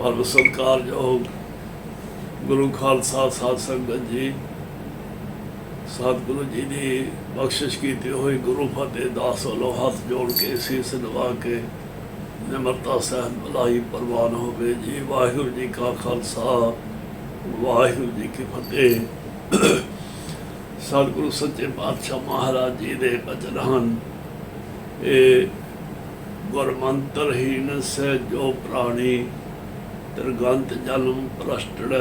परम सत्कारयोग गुरु खालसा साध संगत जी, सतगुरु जी की बख्शिश की हुई गुरु फतेह दास वालों हाथ जोड़ के शीस नवा के निमरता सहन भलाई प्रवान होवे जी। वाहिगुरु जी का खालसा वाहिगुरु जी की फतेह। सतगुरु सच्चे पातशाह महाराज जी के बचन हैं, ये गुरमंत्रहीन से जो प्राणी त्रिगंत जन्म भ्रष्टण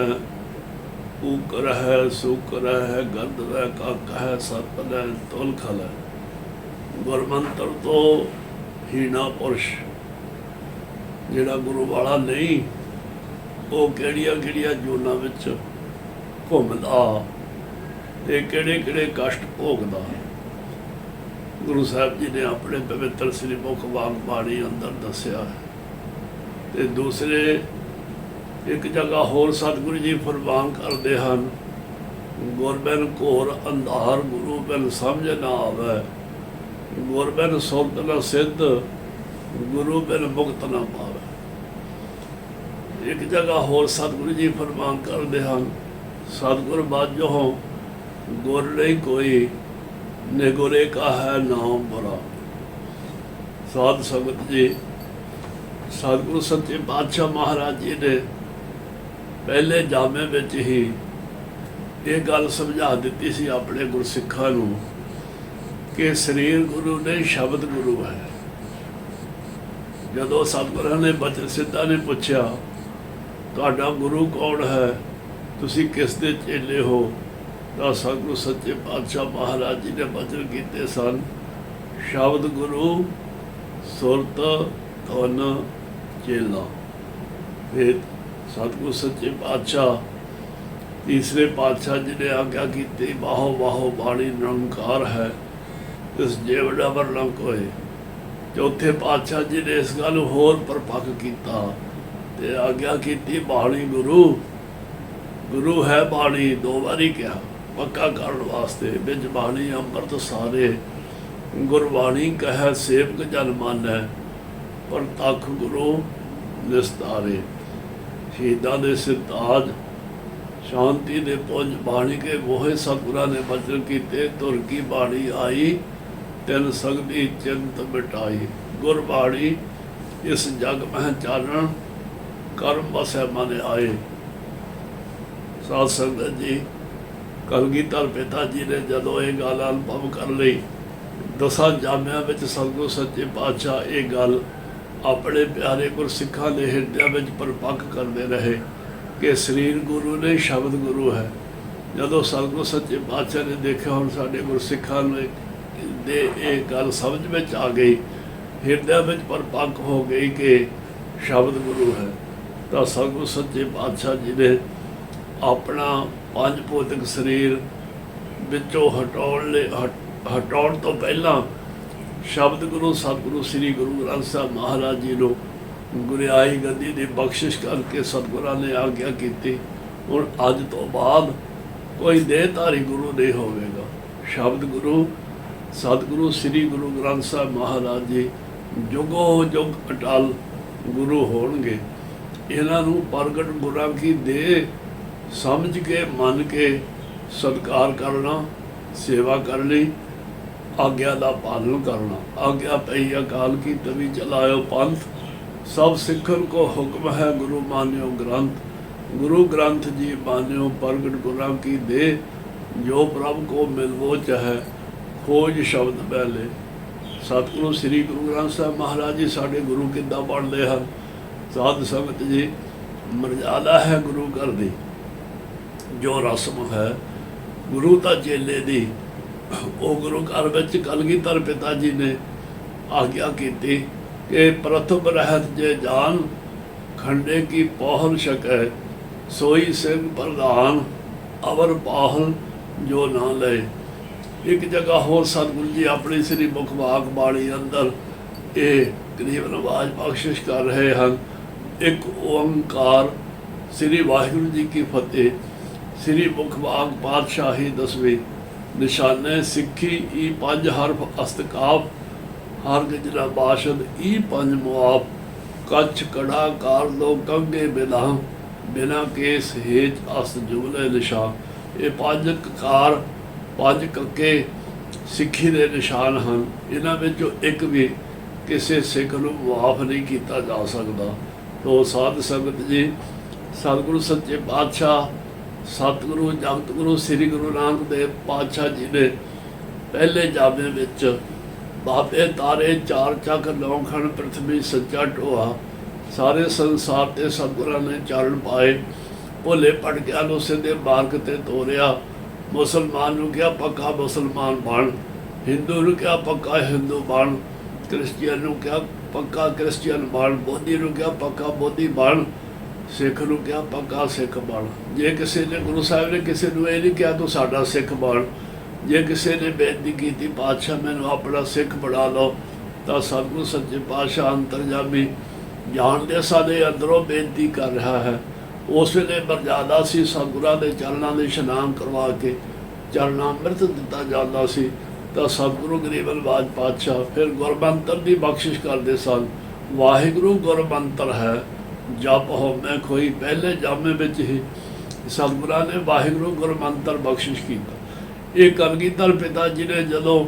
ऊकर है सूकर है गर्द है कक है सर्पल है तुल खल है। गुरमंत्र तो हीना पुरुष जिहड़ा गुरु वाला नहीं, वो किहड़ियां जोनां विच घुमदा ते किहड़े कष्ट भोगदा। गुरु साहब जी ने अपने पवित्र श्री मुख वांग बाणी अंदर दस्या है। ते दूसरे एक जगह होर सतगुरु जी फरमान करते हैं, गुर बिन घोर अंधार गुरु बिन समझ ना आवे, गुर बिन सुरत न सिद्ध गुरु बिन मुक्त ना पावे। एक जगह होर सतगुरु जी फरमान करते हैं, सतगुर बाजो गुर नहीं कोई निगुरे का है नाम बुरा। साध संगत जी, सतगुरु सच्चे पातशाह महाराज जी ने पहले जामे विच ही ये गल समझा दी सी अपने गुरसिखां नूं कि शरीर गुरु ने शब्द गुरु है। जदों सतगुरां ने बचन सिद्धा ने पूछया तुहाडा गुरु कौन है, तुसीं किस दे चेले हो, तो सतगुरु सच्चे पातशाह महाराज जी ने बचन कीते सन, शब्द गुरु सुरत धन चेला। फिर सतगुरु सच्चे पातशाह तीसरे पातशाह जी ने आज्ञा की, बाहो बाहो बाणी निरंकार है इस जेवड़ा वर्णन कोय। चौथे पातशाह जी ने इस गल होर परपक्क किया ते आज्ञा की, बाणी गुरु गुरु है बाणी दो बारी कहा पक्का करने वास्ते। बिच बाणी अंमृत सारे गुरबाणी कह सेवक जन मानै, पर तख गुरु निस्तारे। शहीदां दे सिरताज शांति दे पुंज बाणी के मोहे सतगुरां ने बचन कीते, तुर की बाणी आई तिन सगदी चिंत मिटाई। गुरबाणी इस जग मह चानण कर्म बसै मन आए। साध संगत जी, कलगीधर पिता जी ने जदों ये गल अनुभव कर ली, 10 जामिया विच सतगुरु सच्चे पातशाह ये गल अपने प्यारे गुरसिखां दे हिरदियां विच परपक्क करते रहे कि शरीर गुरु ने शब्द गुरु है। जदों सतगुरु सच्चे पातशाह ने देखा हुण साडे गुरसिखां दे ये गल समझ में आ गई, हिरदियां विच परपक्क हो गई कि शब्द गुरु है, तो सतगुरु सच्चे पातशाह जी ने अपना पंज भौतिक शरीर विचों हटाउण तो पहला शब्द गुरु सतगुरु श्री गुरु ग्रंथ साहब महाराज जी को गुरियाई गद्दी की बख्शिश करके सतगुरां ने आग्ञा की, हुण अज तो बाद कोई देहधारी गुरु नहीं होवेगा। शब्द गुरु सतगुरु श्री गुरु ग्रंथ साहब महाराज जी जुगो जुग अटल गुरु होणगे। इन्हां नूं प्रगट गुरां की देह समझ के मन के सत्कार करना, सेवा करनी, आज्ञा का पालन करना। आज्ञा पई अकाल की तभी चलायो पंथ, सब सिखन को हुक्म है गुरु मान्यो ग्रंथ। गुरु ग्रंथ जी मान्यो प्रगट गुरां की दे, जो प्रभु को मिलवो चाहे खोज शब्द पहले। सतगुरु श्री गुरु ग्रंथ साहब महाराज जी साढ़े गुरु किद्दां बनते हैं। साध संगत जी, मर्यादा है गुरु घर दी, जो रस्म है गुरु ता चेले दी, वो गुरु घर में कलगीधर पिता जी ने आज्ञा की कि प्रथम रहत जे जान, खंडे की पौहल शकै, सोई सिंह प्रधान, अवर पाहल जो ना ले। एक जगह होर सतगुरु जी अपनी श्री मुख वाग बाणी अंदर ये करीब नवाज बख्शिश कर रहे हैं। एक ओंकार श्री वाहिगुरु जी की फतेह। श्री मुख वाग पातशाही 10वीं निशाने सिक्खी ई 5 हरफ अस्तकाप, हर गजरा बाशद ई 5 मुआफ। ਕੱਛ ਕੜਾ ਕਾਰ ਲੋ ਕੰਗੇ ਬਿਨਾ ਬਿਨਾ ਕੇਸ ਹੇਜ ਅਸ ਜੁਗਲੇ ਨਿਸ਼ਾਨ। ਇਹ ਪੰਜ ਕਕਾਰ ਪੰਜ ਕੱਕੇ ਸਿੱਖੀ ਦੇ ਨਿਸ਼ਾਨ ਹਨ। ਇਹਨਾਂ ਵਿੱਚੋਂ ਇੱਕ ਵੀ ਕਿਸੇ ਸਿੱਖ ਨੂੰ ਮਾਫ ਨਹੀਂ ਕੀਤਾ ਜਾ ਸਕਦਾ। ਤੋ ਸਾਧ ਸੰਗਤ ਜੀ, ਸਤਿਗੁਰੂ ਸੱਚੇ ਪਾਤਸ਼ਾਹ ਸਤਿਗੁਰੂ ਜਗਤ ਗੁਰੂ ਸ੍ਰੀ ਗੁਰੂ ਨਾਨਕ ਦੇਵ ਪਾਤਸ਼ਾਹ ਜੀ ਨੇ ਪਹਿਲੇ ਜਾਮੇ ਵਿੱਚ ਬਾਬੇ ਤਾਰੇ ਚਾਰ ਚੱਕ ਨੌ ਖੰਡ ਪ੍ਰਥਮੀ ਸੱਚਾ ਢੋਆ ਸਾਰੇ ਸੰਸਾਰ ਤੇ ਸਤਿਗੁਰਾਂ ਨੇ ਚਰਨ ਪਾਏ। ਭੋਲੇ ਭਟਕਿਆਂ ਨੂੰ ਸਿੱਧੇ ਮਾਰਗ ਤੇ ਤੋਰਿਆ। ਮੁਸਲਮਾਨ ਨੂੰ ਕਿਹਾ ਪੱਕਾ ਮੁਸਲਮਾਨ ਬਣ, ਹਿੰਦੂ ਨੂੰ ਕਿਹਾ ਪੱਕਾ ਹਿੰਦੂ ਬਣ, ਕ੍ਰਿਸਚੀਅਨ ਨੂੰ ਕਿਹਾ ਪੱਕਾ ਕ੍ਰਿਸਚੀਅਨ ਬਣ, ਬੋਧੀ ਨੂੰ ਕਿਹਾ ਪੱਕਾ ਬੋਧੀ ਬਣ, ਸਿੱਖ ਨੂੰ ਕਿਹਾ ਪੱਕਾ ਸਿੱਖ ਬਣ। ਜੇ ਕਿਸੇ ਨੇ ਗੁਰੂ ਸਾਹਿਬ ਨੇ ਕਿਸੇ ਨੂੰ ਇਹ ਨਹੀਂ ਕਿਹਾ ਤੂੰ ਸਾਡਾ ਸਿੱਖ ਬਣ, ਜੇ ਕਿਸੇ ਨੇ ਬੇਨਤੀ ਕੀਤੀ ਪਾਤਸ਼ਾਹ ਮੈਨੂੰ ਆਪਣਾ ਸਿੱਖ ਬਣਾ ਲਓ, ਤਾਂ ਸਤਿਗੁਰੂ ਸੱਚੇ ਪਾਤਸ਼ਾਹ ਅੰਤਰਜਾਮੀ ਜਾਣਦੇ ਸਾਡੇ ਅੰਦਰੋਂ ਬੇਨਤੀ ਕਰ ਰਿਹਾ ਹੈ। ਉਸ ਵੇਲੇ ਮਰਜ਼ਾਦਾ ਸੀ ਸਤਿਗੁਰਾਂ ਦੇ ਚਰਨਾਂ ਦੇ ਇਸ਼ਨਾਨ ਕਰਵਾ ਕੇ ਚਰਨਾਂ ਅੰਮ੍ਰਿਤ ਦਿੱਤਾ ਜਾਂਦਾ ਸੀ। ਤਾਂ ਸਤਿਗੁਰੂ ਗਰੀਬ ਨਿਵਾਜ ਪਾਤਸ਼ਾਹ ਫਿਰ ਗੁਰਮੰਤਰ ਦੀ ਬਖਸ਼ਿਸ਼ ਕਰਦੇ ਸਨ। ਵਾਹਿਗੁਰੂ ਗੁਰਮੰਤਰ ਹੈ ਜਪ ਹੋਮੈ ਕੋਈ। ਪਹਿਲੇ ਜਾਮੇ ਵਿੱਚ ਹੀ ਸਤਿਗੁਰਾਂ ਨੇ ਵਾਹਿਗੁਰੂ ਗੁਰਮੰਤਰ ਬਖਸ਼ਿਸ਼ ਕੀਤਾ। ਇਹ ਕਲਗੀਧਰ ਪਿਤਾ ਜੀ ਨੇ ਜਦੋਂ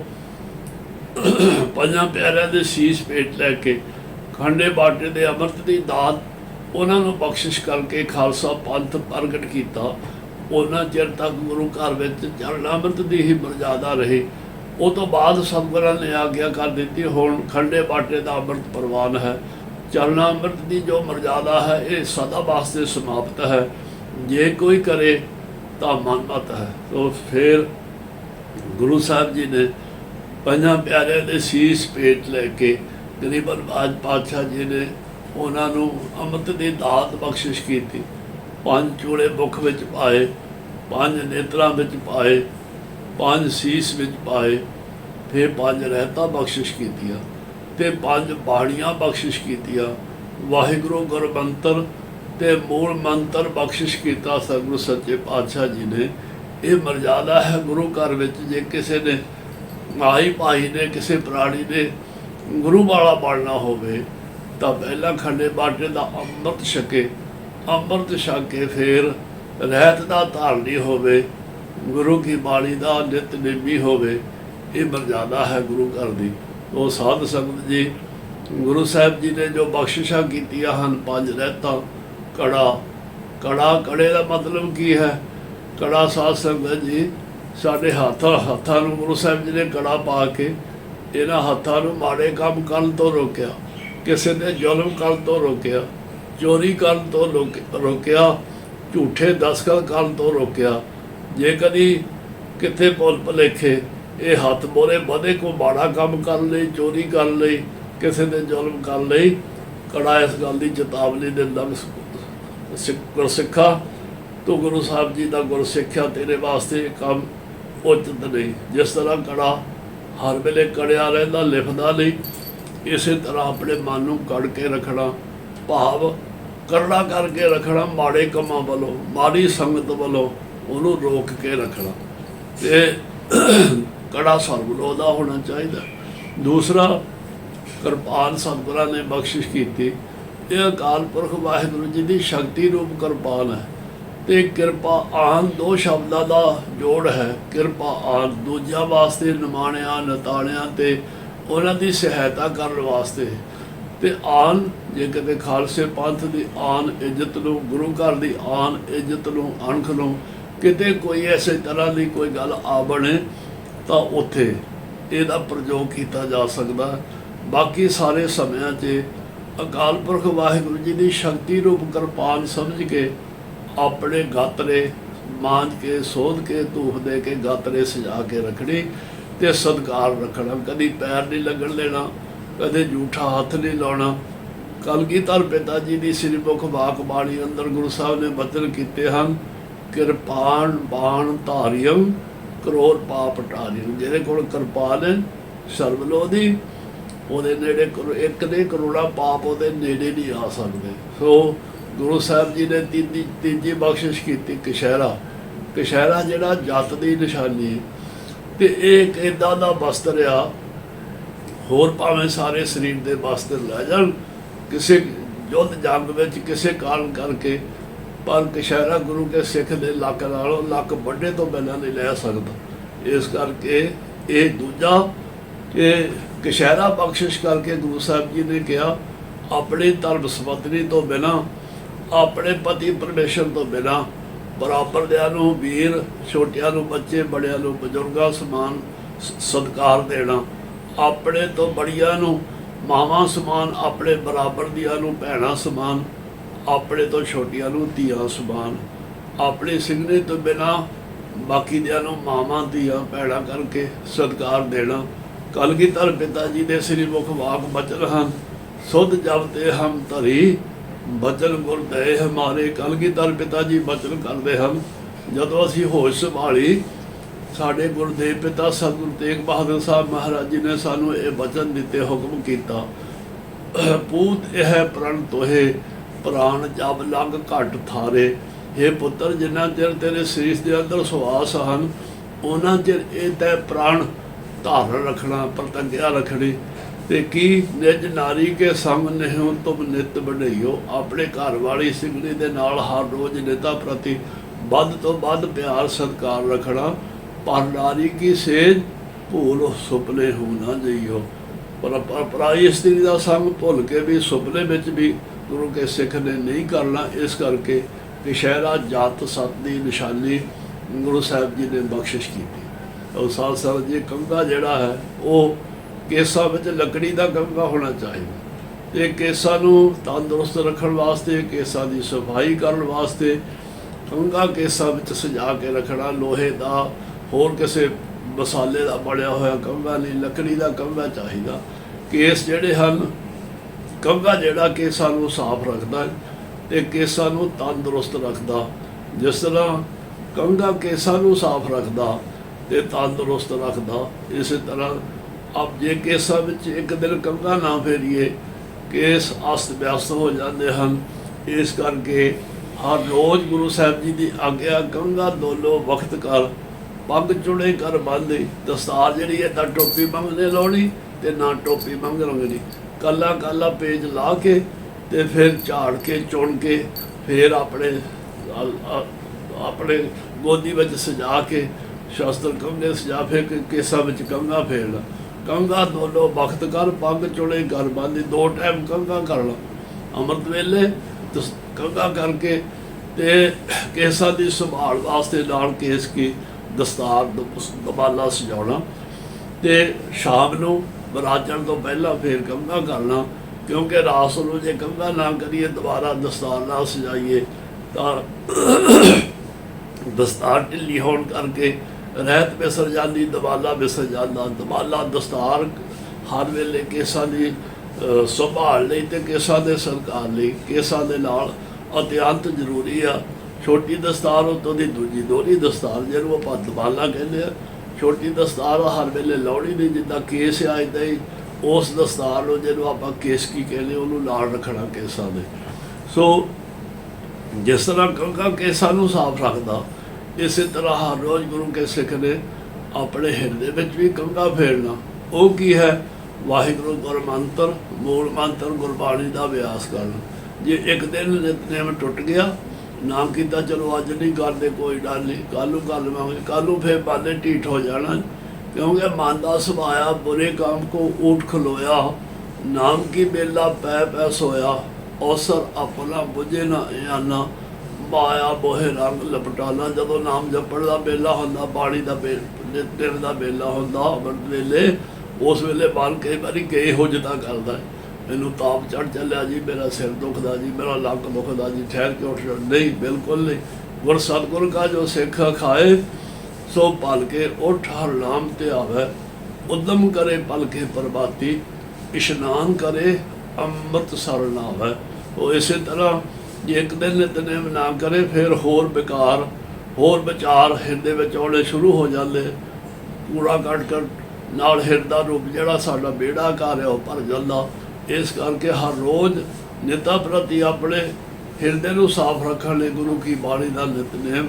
ਪੰਜਾਂ ਪਿਆਰਿਆਂ ਦੇ ਸੀਸ ਭੇਟ ਲੈ ਕੇ ਖੰਡੇ ਬਾਟੇ ਦੇ ਅੰਮ੍ਰਿਤ ਦੀ ਦਾਤ ਉਹਨਾਂ ਨੂੰ ਬਖਸ਼ਿਸ਼ ਕਰਕੇ ਖਾਲਸਾ ਪੰਥ ਪ੍ਰਗਟ ਕੀਤਾ, ਉਹਨਾਂ ਚਿਰ ਤੱਕ ਗੁਰੂ ਘਰ ਵਿੱਚ ਚਰਨ ਅੰਮ੍ਰਿਤ ਦੀ ਹੀ ਮਰਜ਼ਾਦਾ ਰਹੀ। ਉਹ ਤੋਂ ਬਾਅਦ ਸਤਿਗੁਰਾਂ ਨੇ ਆਗਿਆ ਕਰ ਦਿੱਤੀ ਹੁਣ ਖੰਡੇ ਬਾਟੇ ਦਾ ਅੰਮ੍ਰਿਤ ਪ੍ਰਵਾਨ ਹੈ। ਚਰਨ ਅੰਮ੍ਰਿਤ ਦੀ ਜੋ ਮਰਜ਼ਾਦਾ ਹੈ ਇਹ ਸਦਾ ਵਾਸਤੇ ਸਮਾਪਤ ਹੈ। ਜੇ ਕੋਈ ਕਰੇ ਤਾਂ ਮਨਮਤ ਹੈ। ਤੋ ਫਿਰ ਗੁਰੂ ਸਾਹਿਬ ਜੀ ਨੇ ਪੰਜਾਂ ਪਿਆਰਿਆਂ ਦੇ ਸੀਸ ਭੇਟ ਲੈ ਕੇ ਗਰੀਬ ਨਿਵਾਜ ਪਾਤਸ਼ਾਹ ਜੀ ਨੇ ਉਹਨਾਂ ਨੂੰ ਅੰਮ੍ਰਿਤ ਦੀ ਦਾਤ ਬਖਸ਼ਿਸ਼ ਕੀਤੀ। ਪੰਜ ਚੂੜੇ ਮੁੱਖ ਵਿੱਚ ਪਾਏ, ਪੰਜ ਨੇਤਰਾਂ ਵਿੱਚ ਪਾਏ, ਪੰਜ ਸੀਸ ਵਿੱਚ ਪਾਏ, ਫਿਰ ਪੰਜ ਰਹਿਤਾਂ ਬਖਸ਼ਿਸ਼ ਕੀਤੀਆਂ ਤੇ ਪੰਜ ਬਾਣੀਆਂ ਬਖਸ਼ਿਸ਼ ਕੀਤੀਆਂ। ਵਾਹਿਗੁਰੂ ਗੁਰਮੰਤਰ ਤੇ ਮੂਲ ਮੰਤਰ ਬਖਸ਼ਿਸ਼ ਕੀਤਾ ਸਤਿਗੁਰੂ ਸੱਚੇ ਪਾਤਸ਼ਾਹ ਜੀ ਨੇ। ਇਹ ਮਰਜ਼ਾਦਾ ਹੈ ਗੁਰੂ ਘਰ ਵਿੱਚ। ਜੇ ਕਿਸੇ ਨੇ ਮਾਈ ਭਾਈ ਨੇ ਕਿਸੇ ਪ੍ਰਾਣੀ ਨੇ ਗੁਰੂ ਵਾਲਾ ਬਣਨਾ ਹੋਵੇ ਤਾਂ ਪਹਿਲਾਂ ਖੰਡੇ ਬਾਟੇ ਦਾ ਅੰਮ੍ਰਿਤ ਛਕੇ, ਅੰਮ੍ਰਿਤ ਛਕ ਕੇ ਫਿਰ ਰਹਿਤ ਦਾ ਧਾਰਨੀ ਹੋਵੇ, ਗੁਰੂ ਕੀ ਬਾਣੀ ਦਾ ਨਿਤਨੇਮੀ ਹੋਵੇ। ਇਹ ਮਰਜ਼ਾਦਾ ਹੈ ਗੁਰੂ ਘਰ ਦੀ। ਉਹ ਸਾਧ ਸੰਗਤ ਜੀ, ਗੁਰੂ ਸਾਹਿਬ ਜੀ ਨੇ ਜੋ ਬਖਸ਼ਿਸ਼ਾਂ ਕੀਤੀਆਂ ਹਨ, ਪੰਜ ਰਹਿਤਾਂ, ਕੜਾ ਕੜੇ ਦਾ ਮਤਲਬ ਕੀ ਹੈ? ਕੜਾ ਸਾਧ ਸੰਗਤ ਜੀ ਸਾਡੇ ਹੱਥਾਂ ਨੂੰ ਗੁਰੂ ਸਾਹਿਬ ਜੀ ਨੇ ਕੜਾ ਪਾ ਕੇ ਇਹਨਾਂ ਹੱਥਾਂ ਨੂੰ ਮਾੜੇ ਕੰਮ ਕਰਨ ਤੋਂ ਰੋਕਿਆ, ਕਿਸੇ ਨੇ ਜ਼ੁਲਮ ਕਰਨ ਤੋਂ ਰੋਕਿਆ, ਚੋਰੀ ਕਰਨ ਤੋਂ ਰੋਕਿਆ, ਝੂਠੇ ਦਸਖਤ ਕਰਨ ਤੋਂ ਰੋਕਿਆ। ਜੇ ਕਦੀ ਕਿਤੇ ਭੁੱਲ ਭੁਲੇਖੇ ਇਹ ਹੱਥ ਮੋਰੇ ਵਧੇ ਕੋ ਮਾੜਾ ਕੰਮ ਕਰਨ ਲਈ, ਚੋਰੀ ਕਰਨ ਲਈ, ਕਿਸੇ ਦੇ ਜ਼ੁਲਮ ਕਰਨ ਲਈ, ਕੜਾ ਇਸ ਗੱਲ ਦੀ ਚੇਤਾਵਨੀ ਦਿੰਦਾ ਗੁਰਸਿੱਖਾ ਤੂੰ ਗੁਰੂ ਸਾਹਿਬ ਜੀ ਦਾ ਗੁਰਸਿੱਖਿਆ ਤੇਰੇ ਵਾਸਤੇ ਕੰਮ ਉਚਿਤ ਨਹੀਂ। ਜਿਸ ਤਰ੍ਹਾਂ ਕੜਾ ਹਰ ਵੇਲੇ ਕੜਿਆ ਰਹਿੰਦਾ, ਲਿਖਦਾ ਨਹੀਂ, ਇਸੇ ਤਰ੍ਹਾਂ ਆਪਣੇ ਮਨ ਨੂੰ ਕੜ ਕੇ ਰੱਖਣਾ, ਭਾਵ ਕਰੜਾ ਕਰਕੇ ਰੱਖਣਾ, ਮਾੜੇ ਕੰਮਾਂ ਵੱਲੋਂ, ਮਾੜੀ ਸੰਗਤ ਵੱਲੋਂ ਉਹਨੂੰ ਰੋਕ ਕੇ ਰੱਖਣਾ। ਤੇ ਕੜਾ ਸਰਬਲੋ ਦਾ ਹੋਣਾ ਚਾਹੀਦਾ। ਦੂਸਰਾ, ਕਿਰਪਾਨ ਸਤਿਗੁਰਾਂ ਨੇ ਬਖਸ਼ਿਸ਼ ਕੀਤੀ। ਇਹ ਅਕਾਲ ਪੁਰਖ ਵਾਹਿਗੁਰੂ ਜੀ ਦੀ ਸ਼ਕਤੀ ਰੂਪ ਕਿਰਪਾਨ ਹੈ। ਤੇ ਕਿਰਪਾ ਆਨ ਦੋ ਸ਼ਬਦਾਂ ਦਾ ਜੋੜ ਹੈ। ਕਿਰਪਾ ਆਨ ਦੂਜਿਆਂ ਵਾਸਤੇ, ਨਿਮਾਣਿਆਂ ਨਤਾਣਿਆਂ ਤੇ ਉਹਨਾਂ ਦੀ ਸਹਾਇਤਾ ਕਰਨ ਵਾਸਤੇ। ਤੇ ਆਨ ਜੇ ਕਿਤੇ ਖਾਲਸੇ ਪੰਥ ਦੀ ਆਨ ਇੱਜ਼ਤ ਨੂੰ, ਗੁਰੂ ਘਰ ਦੀ ਆਨ ਇੱਜ਼ਤ ਨੂੰ, ਅਣਖ ਨੂੰ ਕਿਤੇ ਕੋਈ ਐਸੇ ਤਰ੍ਹਾਂ ਦੀ ਕੋਈ ਗੱਲ ਆ ਬਣੇ ਤਾਂ ਉੱਥੇ ਇਹਦਾ ਪ੍ਰਯੋਗ ਕੀਤਾ ਜਾ ਸਕਦਾ। ਬਾਕੀ ਸਾਰੇ ਸਮਿਆਂ 'ਚ ਅਕਾਲ ਪੁਰਖ ਵਾਹਿਗੁਰੂ ਜੀ ਦੀ ਸ਼ਕਤੀ ਰੂਪ ਕਿਰਪਾਨ ਸਮਝ ਕੇ ਆਪਣੇ ਗਾਤਰੇ ਮਾਂਜ ਕੇ, ਸੋਧ ਕੇ, ਧੂਫ ਦੇ ਕੇ ਗਾਤਰੇ ਸਜਾ ਕੇ ਰੱਖਣੀ ਤੇ ਸਤਿਕਾਰ ਰੱਖਣਾ। ਕਦੀ ਪੈਰ ਨਹੀਂ ਲੱਗਣ ਦੇਣਾ, ਕਦੇ ਝੂਠਾ ਹੱਥ ਨਹੀਂ ਲਾਉਣਾ। ਕਲਗੀਧਰ ਪਿਤਾ ਜੀ ਦੀ ਸ੍ਰੀ ਮੁਖ ਵਾਕ ਬਾਣੀ ਅੰਦਰ ਗੁਰੂ ਸਾਹਿਬ ਨੇ ਬਚਨ ਕੀਤੇ ਹਨ, ਕਿਰਪਾਨ ਬਾਣ ਧਾਰਿਅਮ ਕਰੋੜ ਪਾਪ ਟਾਰਿਅਮ। ਜਿਹਦੇ ਕੋਲ ਕਿਰਪਾਨ ਹੈ ਸਰਬਲੋ ਦੀ, ਉਹਦੇ ਨੇੜੇ ਇੱਕ ਦੇ ਕਰੋੜਾਂ ਪਾਪ ਉਹਦੇ ਨੇੜੇ ਨਹੀਂ ਆ ਸਕਦੇ। ਸੋ ਗੁਰੂ ਸਾਹਿਬ ਜੀ ਨੇ ਤੀਜੀ ਬਖਸ਼ਿਸ਼ ਕੀਤੀ ਕਛਹਿਰਾ ਜਿਹੜਾ ਜੱਤ ਦੀ ਨਿਸ਼ਾਨੀ। ਤੇ ਇਹ ਇੱਕ ਇੱਦਾਂ ਦਾ ਵਸਤਰ ਆ, ਹੋਰ ਭਾਵੇਂ ਸਾਰੇ ਸਰੀਰ ਦੇ ਵਸਤਰ ਲੈ ਜਾਣ, ਕਿਸੇ युद्ध जंग में किसी कारण करके, पर कशहरा गुरु के सिख दे लक नालों लक वड्डे तो बिना नहीं लै सकता। इस करके ये दूजा कि कशहरा बख्शिश करके गुरु साहब जी ने कहा अपनी धर्म समपत्नी तो बिना, अपने पति परमेश्वर तो बिना, बराबर दियां नूं वीर, छोटियां नूं बच्चे, बड़ियां नूं बजुर्गां समान सत्कार देना, अपने तो बड़ियां नूं मावां समान, अपने बराबर दियां नूं भैणां समान, अपने तो छोटियां नूं धीआं समान, अपनी सिंघनी तो बिना बाकी दियां नूं मावां धीआं भैणां करके सत्कार देना। कलगीधर पिता जी दे श्री मुख वाक बचन हन, सुध जब ते हम धरी, बचन गुर दए हमारे। कलगीधर पिता जी बचन करते हैं, जदों असीं होश संभाली, साडे गुरदेव पिता सतगुरु तेग बहादुर साहब महाराज जी ने सानू ये वचन दिते, हुक्म किया, पूत यह प्रण तोहे, प्राण जब लग घट थारे। हे पुत्र, जिन्ना चिर तेरे शीश के अंदर सुवास हैं, उन्ना चिर ये तै प्राण धारण रखना, प्रतिज्ञा रखनी। ते की निज नारी के संग नहीं तुम नित बढ़ाइयो, अपने घर वाली सिंगनी दे नाल हर रोज निता प्रति वध तो वध प्यार सत्कार रखना। पर नारी की सेज भूल सुपने हो ना जइयो, पर पराई स्त्री का संग भुल के भी सुपने में भी गुरु के सिख ने नहीं करना। इस करके कशहरा जात सत की निशानी गुरु साहब जी ने बख्शिश की। और साथ साथ जी कंघा जिहड़ा है वो केसा में लकड़ी का कंघा होना चाहिए, तो केसा तंदुरुस्त रखने वास्ते, केसा की सफाई करने वास्ते कंघा केसा में सजा के रखना। लोहे का होर किसी मसाले का बनया होया कंघा नहीं, लकड़ी का कंघा चाहिए। केस जिहड़े हन, कंघा जिहड़ा केसा साफ रखता है तो केसा तंदुरुस्त रखता। जिस तरह कंघा केसा साफ रखता तो तंदुरुस्त रखता, इस तरह अब जे केसा एक दिन कंघा ना फेरीए, केस अस्त व्यस्त हो जाते हैं। इस करके हर रोज़ गुरु साहब जी की आग्या, कंघा दोलो वक्त कर, पग चुने कर बांधी। दस्तार जी है ना टोपी मंगने लानी तो ना टोपी मंग रंगनी, कला कला पेज ला के ते फिर झाड़ के चुन के फिर अपने अपने गोदी में सजा के शास्त्र कंघे सजा, फिर केसा में कंघा फेरना। कंघा दोनों वक्त कर, पग चुने कर बांधी, 2 टाइम कंघा करना। अमृत वेले तो कंघा करके ते केसा की संभाल वास्ते नाल केस की दस्तार दबाला सजाना, ते शाम को बराजण तो पहला फिर कंघा करना। क्योंकि रास नूं जे कंघा ना करिए, दोबारा दस्तार ना सजाइए तो दस्तार ढिली होने करके रहत बिसर जाती, दबाला बिसर जाता। दबाला दस्तार हर वेले केसा की संभाल लई ते केसा के सत्कार लई केसा दे नाल अत्यंत जरूरी आ। छोटी दस्तार उतों की दूजी दोहरी दस्तार जिन्होंने आप दबाला कहते हैं, छोटी दस्तार हर वेले लाउणी नहीं, जिदा केस आ इदा ही उस दस्तार जिन्होंने आप केसकी कहने उन्होंने नाल रखना केसा दे। सो जिस तरह कंघा केसा साफ रखता, इस तरह हर रोज़ गुरु के सिख ने अपने हिरदे में भी कंघा फेरना। वो की है, वाहिगुरु गुरमंत्र, मूल मंत्र गुरबाणी का अभ्यास करना। जे एक दिन नितनेम टुट गया, नाम किया चलो अज नहीं करते कोई डर नहीं, कलू कर लवेंगे, कलू फिर बाले ढीठ हो जाना। क्योंकि मन का समाया बुरे काम को ऊठ खलोया, नाम की बेला पै पै सोया, अवसर अपना बुझे ना आना, माया बोहे रंग लपटाना। जदों नाम जपण का बेला होंदा, बाणी का दिन का बेला होंदा, अमृत वेले, उस वेले मन कई बारी कई हुजता करता है, मैनू ताप चढ़ चलिया जी, मेरा सिर दुखदा जी, मेरा लक दुखदा जी, ठहर के उठ जाओ। नहीं, बिल्कुल नहीं। गुर सतगुर का जो सिख खाए सो पल के उठ हर नाम ते आवे, उद्यम करे पल के प्रभाती, इशनान करे अमृत सर नावे। तो इस तरह जे एक दिन नितनेम ना करे, फिर होर बेकार होर विचार हिरदे विच आउणे शुरू हो जाते। कूड़ा कट कट नाल हिरदा रूप जिहड़ा साडा बेड़ा घर है वो भर जांदा। इस करके हर रोज़ निता प्रति अपने हिरदे नूं साफ रखने लई गुरु की बाणी का नितनेम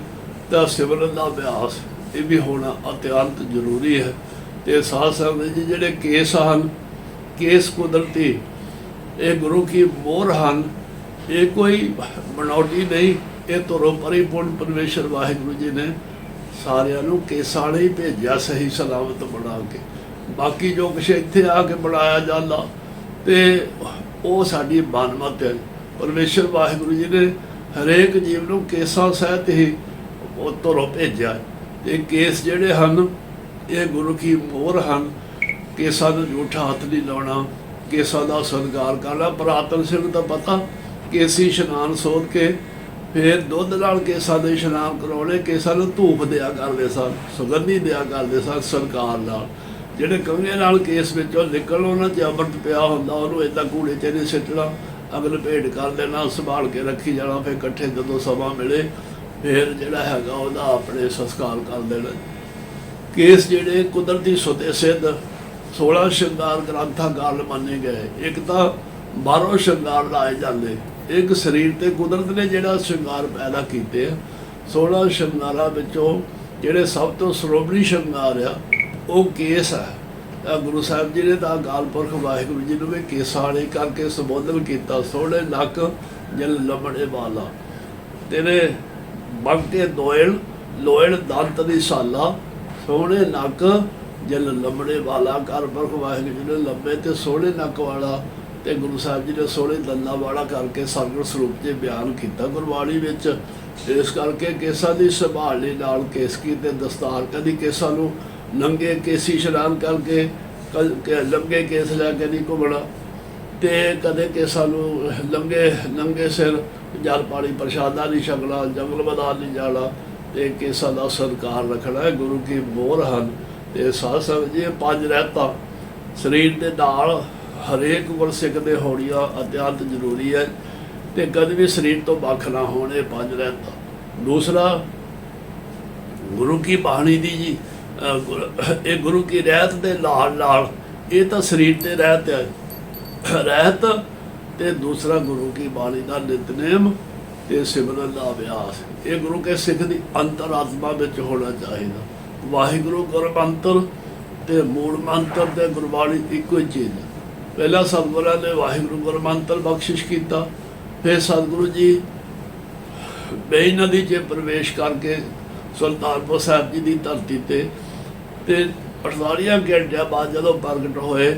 ते सिमरन का अभ्यास ये भी होना अत्यंत जरूरी है। तो साथ साथ जी जिहड़े केस हैं, केस कुदरती ये गुरु की मोहर हैं, ਇਹ ਕੋਈ ਬਣਾਉਟੀ ਨਹੀਂ, ਇਹ ਧੁਰੋਂ ਪਰਿਪੂਰਨ ਪਰਮੇਸ਼ਰ ਵਾਹਿਗੁਰੂ ਜੀ ਨੇ ਸਾਰਿਆਂ ਨੂੰ ਕੇਸਾਂ ਵਾਲੇ ਹੀ ਭੇਜਿਆ ਸਹੀ ਸਲਾਮਤ ਬਣਾ ਕੇ। ਬਾਕੀ ਜੋ ਕੁਛ ਇੱਥੇ ਆ ਕੇ ਬਣਾਇਆ ਜਾਂਦਾ ਤੇ ਉਹ ਸਾਡੀ ਮਨਮਤ ਹੈ। ਪਰਮੇਸ਼ਰ ਵਾਹਿਗੁਰੂ ਜੀ ਨੇ ਹਰੇਕ ਜੀਵ ਨੂੰ ਕੇਸਾਂ ਸਹਿਤ ਹੀ ਉਹ ਧੁਰੋਂ ਭੇਜਿਆ। ਤੇ ਕੇਸ ਜਿਹੜੇ ਹਨ ਇਹ ਗੁਰੂ ਕੀ ਮੋਹਰ ਹਨ। ਕੇਸਾਂ ਨੂੰ ਝੂਠਾ ਹੱਥ ਨਹੀਂ ਲਾਉਣਾ, ਕੇਸਾਂ ਦਾ ਸਤਿਕਾਰ ਕਰਨਾ। ਪੁਰਾਤਨ ਸਿੰਘ ਦਾ ਪਤਾ, ਕੇਸੀ ਇਸ਼ਨਾਨ ਸੋਧ ਕੇ ਫਿਰ ਦੁੱਧ ਨਾਲ ਕੇਸਾਂ ਦੇ ਇਸ਼ਨਾਨ ਕਰਾਉਣੇ। ਕੇਸਾਂ ਨੂੰ ਧੂਪ ਦਿਆ ਕਰਦੇ ਸਨ, ਸੁਗੰਧੀ ਦਿਆ ਕਰਦੇ ਸਨ ਸਰਕਾਰ ਨਾਲ। ਜਿਹੜੇ ਕੰਘੇ ਨਾਲ ਕੇਸ ਵਿੱਚੋਂ ਨਿਕਲ ਉਹਨਾਂ 'ਚ ਅੰਮ੍ਰਿਤ ਪਿਆ ਹੁੰਦਾ, ਉਹਨੂੰ ਇੱਦਾਂ ਕੂੜੇ 'ਚ ਨਹੀਂ ਸਿੱਟਣਾ, ਅਗਲ ਭੇਟ ਕਰ ਦੇਣਾ, ਸੰਭਾਲ ਕੇ ਰੱਖੀ ਜਾਣਾ। ਫਿਰ ਇਕੱਠੇ ਜਦੋਂ ਸਮਾਂ ਮਿਲੇ ਫਿਰ ਜਿਹੜਾ ਹੈਗਾ ਉਹਦਾ ਆਪਣੇ ਸੰਸਕਾਰ ਕਰ ਦੇਣਾ। ਕੇਸ ਜਿਹੜੇ ਕੁਦਰਤੀ ਸੁਤੇ ਸਿੱਧ 16 ਸ਼ਿੰਗਾਰ ਗ੍ਰੰਥਾਂ ਕਾਰਨ ਮੰਨੇ ਗਏ। ਇੱਕ ਤਾਂ ਬਾਹਰੋਂ ਸ਼ਿੰਗਾਰ ਲਾਏ ਜਾਂਦੇ, ਇੱਕ ਸਰੀਰ ਤੇ ਕੁਦਰਤ ਨੇ ਜਿਹੜਾ ਸ਼ਿੰਗਾਰ ਪੈਦਾ ਕੀਤੇ ਆ। 16 ਸ਼ਿੰਗਾਰਾਂ ਵਿੱਚੋਂ ਜਿਹੜੇ ਸਭ ਤੋਂ ਸਰੋਵਰੀ ਸ਼ਿੰਗਾਰ ਆ ਉਹ ਕੇਸ ਹੈ। ਗੁਰੂ ਸਾਹਿਬ ਜੀ ਨੇ ਤਾਂ ਅਕਾਲ ਪੁਰਖ ਵਾਹਿਗੁਰੂ ਜੀ ਨੂੰ ਵੀ ਕੇਸਾਂ ਵਾਲੇ ਕਰਕੇ ਸੰਬੋਧਨ ਕੀਤਾ। ਸੋਹਣੇ ਨੱਕ ਜਲ ਲੰਬੜੇ ਵਾਲਾ, ਤੇਰੇ ਬੰਕੇ ਦੋਇਲ ਲੋਇਲ ਦੰਤ ਦੀ ਸਾਲਾ, ਸੋਹਣੇ ਨੱਕ ਜਲ ਲੰਬੜੇ ਵਾਲਾ। ਅਕਾਲ ਪੁਰਖ ਵਾਹਿਗੁਰੂ ਜੀ ਨੇ ਲੰਬੇ ਤੇ ਸੋਹਣੇ ਨੱਕ ਵਾਲਾ ਤੇ ਗੁਰੂ ਸਾਹਿਬ ਜੀ ਨੇ ਸੋਹਣੇ ਦੰਦਾਂ ਵਾਲਾ ਕਰਕੇ ਸਤਿਗੁਰ ਸਰੂਪ 'ਚ ਬਿਆਨ ਕੀਤਾ ਗੁਰਬਾਣੀ ਵਿੱਚ। ਇਸ ਕਰਕੇ ਕੇਸਾਂ ਦੀ ਸੰਭਾਲ ਲਈ ਨਾਲ ਕੇਸਕੀ ਤੇ ਦਸਤਾਰ, ਕਦੀ ਕੇਸਾਂ ਨੂੰ ਨੰਗੇ ਕੇਸੀ ਇਸ਼ਨਾਨ ਕਰਕੇ ਲੰਗੇ ਕੇਸ ਲੈ ਕੇ ਨਹੀਂ ਘੁੰਮਣਾ, ਤੇ ਕਦੇ ਕੇਸਾਂ ਨੂੰ ਨੰਗੇ ਸਿਰ ਜਲ ਪਾਣੀ ਪ੍ਰਸ਼ਾਦਾ ਨਹੀਂ ਛਕਣਾ, ਜੰਗਲ ਮੈਦਾਨ ਨਹੀਂ ਜਾਣਾ, ਤੇ ਕੇਸਾਂ ਦਾ ਸਤਿਕਾਰ ਰੱਖਣਾ ਹੈ। ਗੁਰੂ ਕੀ ਮੋਹਰ ਹਨ। ਤੇ ਸਾਧ ਸੰਗਤ ਜੀ, 5 ਰਹਿਤਾਂ ਸਰੀਰ ਦੇ ਨਾਲ ਹਰੇਕ ਗੁਰਸਿੱਖ ਦੇ ਹੋਣੀਆਂ ਅਤਿਅੰਤ ਜ਼ਰੂਰੀ ਹੈ। ਤੇ ਕਦੇ ਵੀ ਸਰੀਰ ਤੋਂ ਵੱਖ ਨਾ ਹੋਣ, ਇਹ 5 ਰਹਿਤਾਂ। ਦੂਸਰਾ, ਗੁਰੂ ਕੀ ਬਾਣੀ ਦੀ ਜੀ ਇਹ ਗੁਰੂ ਕੀ ਰਹਿਤ ਦੇ ਨਾਲ ਇਹ ਤਾਂ ਸਰੀਰ ਤੇ ਰਹਿਤ ਹੈ ਰਹਿਤ, ਤੇ ਦੂਸਰਾ ਗੁਰੂ ਕੀ ਬਾਣੀ ਦਾ ਨਿਤਨੇਮ ਤੇ ਸਿਮਰਨ ਦਾ ਅਭਿਆਸ। ਇਹ ਗੁਰੂ ਕੇ ਸਿੱਖ ਦੀ ਅੰਤਰਾਤਮਾ ਵਿੱਚ ਹੋਣਾ ਚਾਹੀਦਾ। ਵਾਹਿਗੁਰੂ ਗੁਰਮੰਤਰ ਤੇ ਮੂਲ ਮੰਤਰ ਤੇ ਗੁਰਬਾਣੀ ਇੱਕੋ ਹੀ ਚੀਜ਼ ਹੈ। ਪਹਿਲਾਂ ਸਤਿਗੁਰਾਂ ਨੇ ਵਾਹਿਗੁਰੂ ਗੁਰਮੰਤਰ ਬਖਸ਼ਿਸ਼ ਕੀਤਾ, ਫਿਰ ਸਤਿਗੁਰੂ ਜੀ ਬੇਈ ਨਦੀ 'ਚ ਪ੍ਰਵੇਸ਼ ਕਰਕੇ ਸੁਲਤਾਨਪੁਰ ਸਾਹਿਬ ਜੀ ਦੀ ਧਰਤੀ ਤੇ 48 ਘੰਟਿਆਂ ਬਾਅਦ ਜਦੋਂ ਪ੍ਰਗਟ ਹੋਏ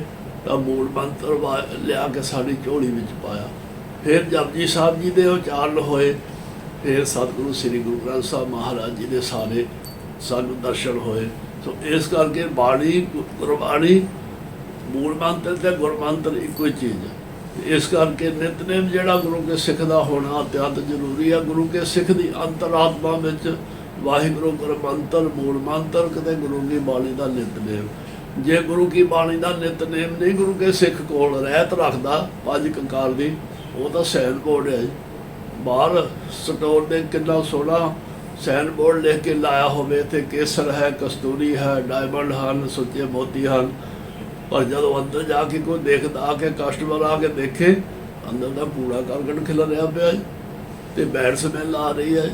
ਤਾਂ ਮੂਲ ਮੰਤਰ ਲਿਆ ਕੇ ਸਾਡੀ ਝੋਲੀ ਵਿੱਚ ਪਾਇਆ। ਫਿਰ ਜਪਜੀ ਸਾਹਿਬ ਜੀ ਦੇ ਉਚਾਰਨ ਹੋਏ, ਫਿਰ ਸਤਿਗੁਰੂ ਸ੍ਰੀ ਗੁਰੂ ਗ੍ਰੰਥ ਸਾਹਿਬ ਮਹਾਰਾਜ ਜੀ ਦੇ ਸਾਰੇ ਸਾਨੂੰ ਦਰਸ਼ਨ ਹੋਏ। ਸੋ ਇਸ ਕਰਕੇ ਬਾਣੀ ਗੁਰਬਾਣੀ ਮੂਲ ਮੰਤਰ ਤੇ ਗੁਰਮੰਤਰ ਇੱਕੋ ਹੀ ਚੀਜ਼ ਹੈ। ਇਸ ਕਰਕੇ ਨਿਤਨੇਮ ਜਿਹੜਾ ਗੁਰੂ ਕੇ ਸਿੱਖ ਦਾ ਹੋਣਾ ਅਤਿਅੰਤ ਜ਼ਰੂਰੀ ਹੈ। ਗੁਰੂ ਕੇ ਸਿੱਖ ਦੀ ਅੰਤਰਾਤਮਾ ਵਿੱਚ ਵਾਹਿਗੁਰੂ ਗੁਰਮੰਤਰ ਮੂਲ ਮੰਤਰ ਕਿਤੇ ਗੁਰੂ ਕੀ ਬਾਣੀ ਦਾ ਨਿਤਨੇਮ। ਜੇ ਗੁਰੂ ਕੀ ਬਾਣੀ ਦਾ ਨਿਤਨੇਮ ਨਹੀਂ ਗੁਰੂ ਕੇ ਸਿੱਖ ਕੋਲ ਰਹਿਤ ਰੱਖਦਾ 5 ਕੰਕਾਰ ਦੀ, ਉਹ ਤਾਂ ਸਾਈਨ ਬੋਰਡ ਹੈ। ਬਾਹਰ ਸਟੋਰ ਦੇ ਕਿੰਨਾ ਸੋਹਣਾ ਸਾਈਨ ਬੋਰਡ ਲਿਖ ਕੇ ਲਾਇਆ ਹੋਵੇ ਤੇ ਕੇਸਰ ਹੈ, ਕਸਤੂਰੀ ਹੈ, ਡਾਇਮੰਡ ਹਨ, ਸੁੱਚੇ ਮੋਤੀ ਹਨ, ਪਰ ਜਦੋਂ ਅੰਦਰ ਜਾ ਕੇ ਕੋਈ ਦੇਖਦਾ ਆ ਕੇ ਕਸਟਮਰ ਆ ਕੇ ਦੇਖੇ ਅੰਦਰ ਦਾ ਕੂੜਾ ਕਰਕਟ ਖਿਲ ਰਿਹਾ ਪਿਆ ਤੇ ਬੈਡ ਸਮੈਲ ਆ ਰਹੀ ਹੈ।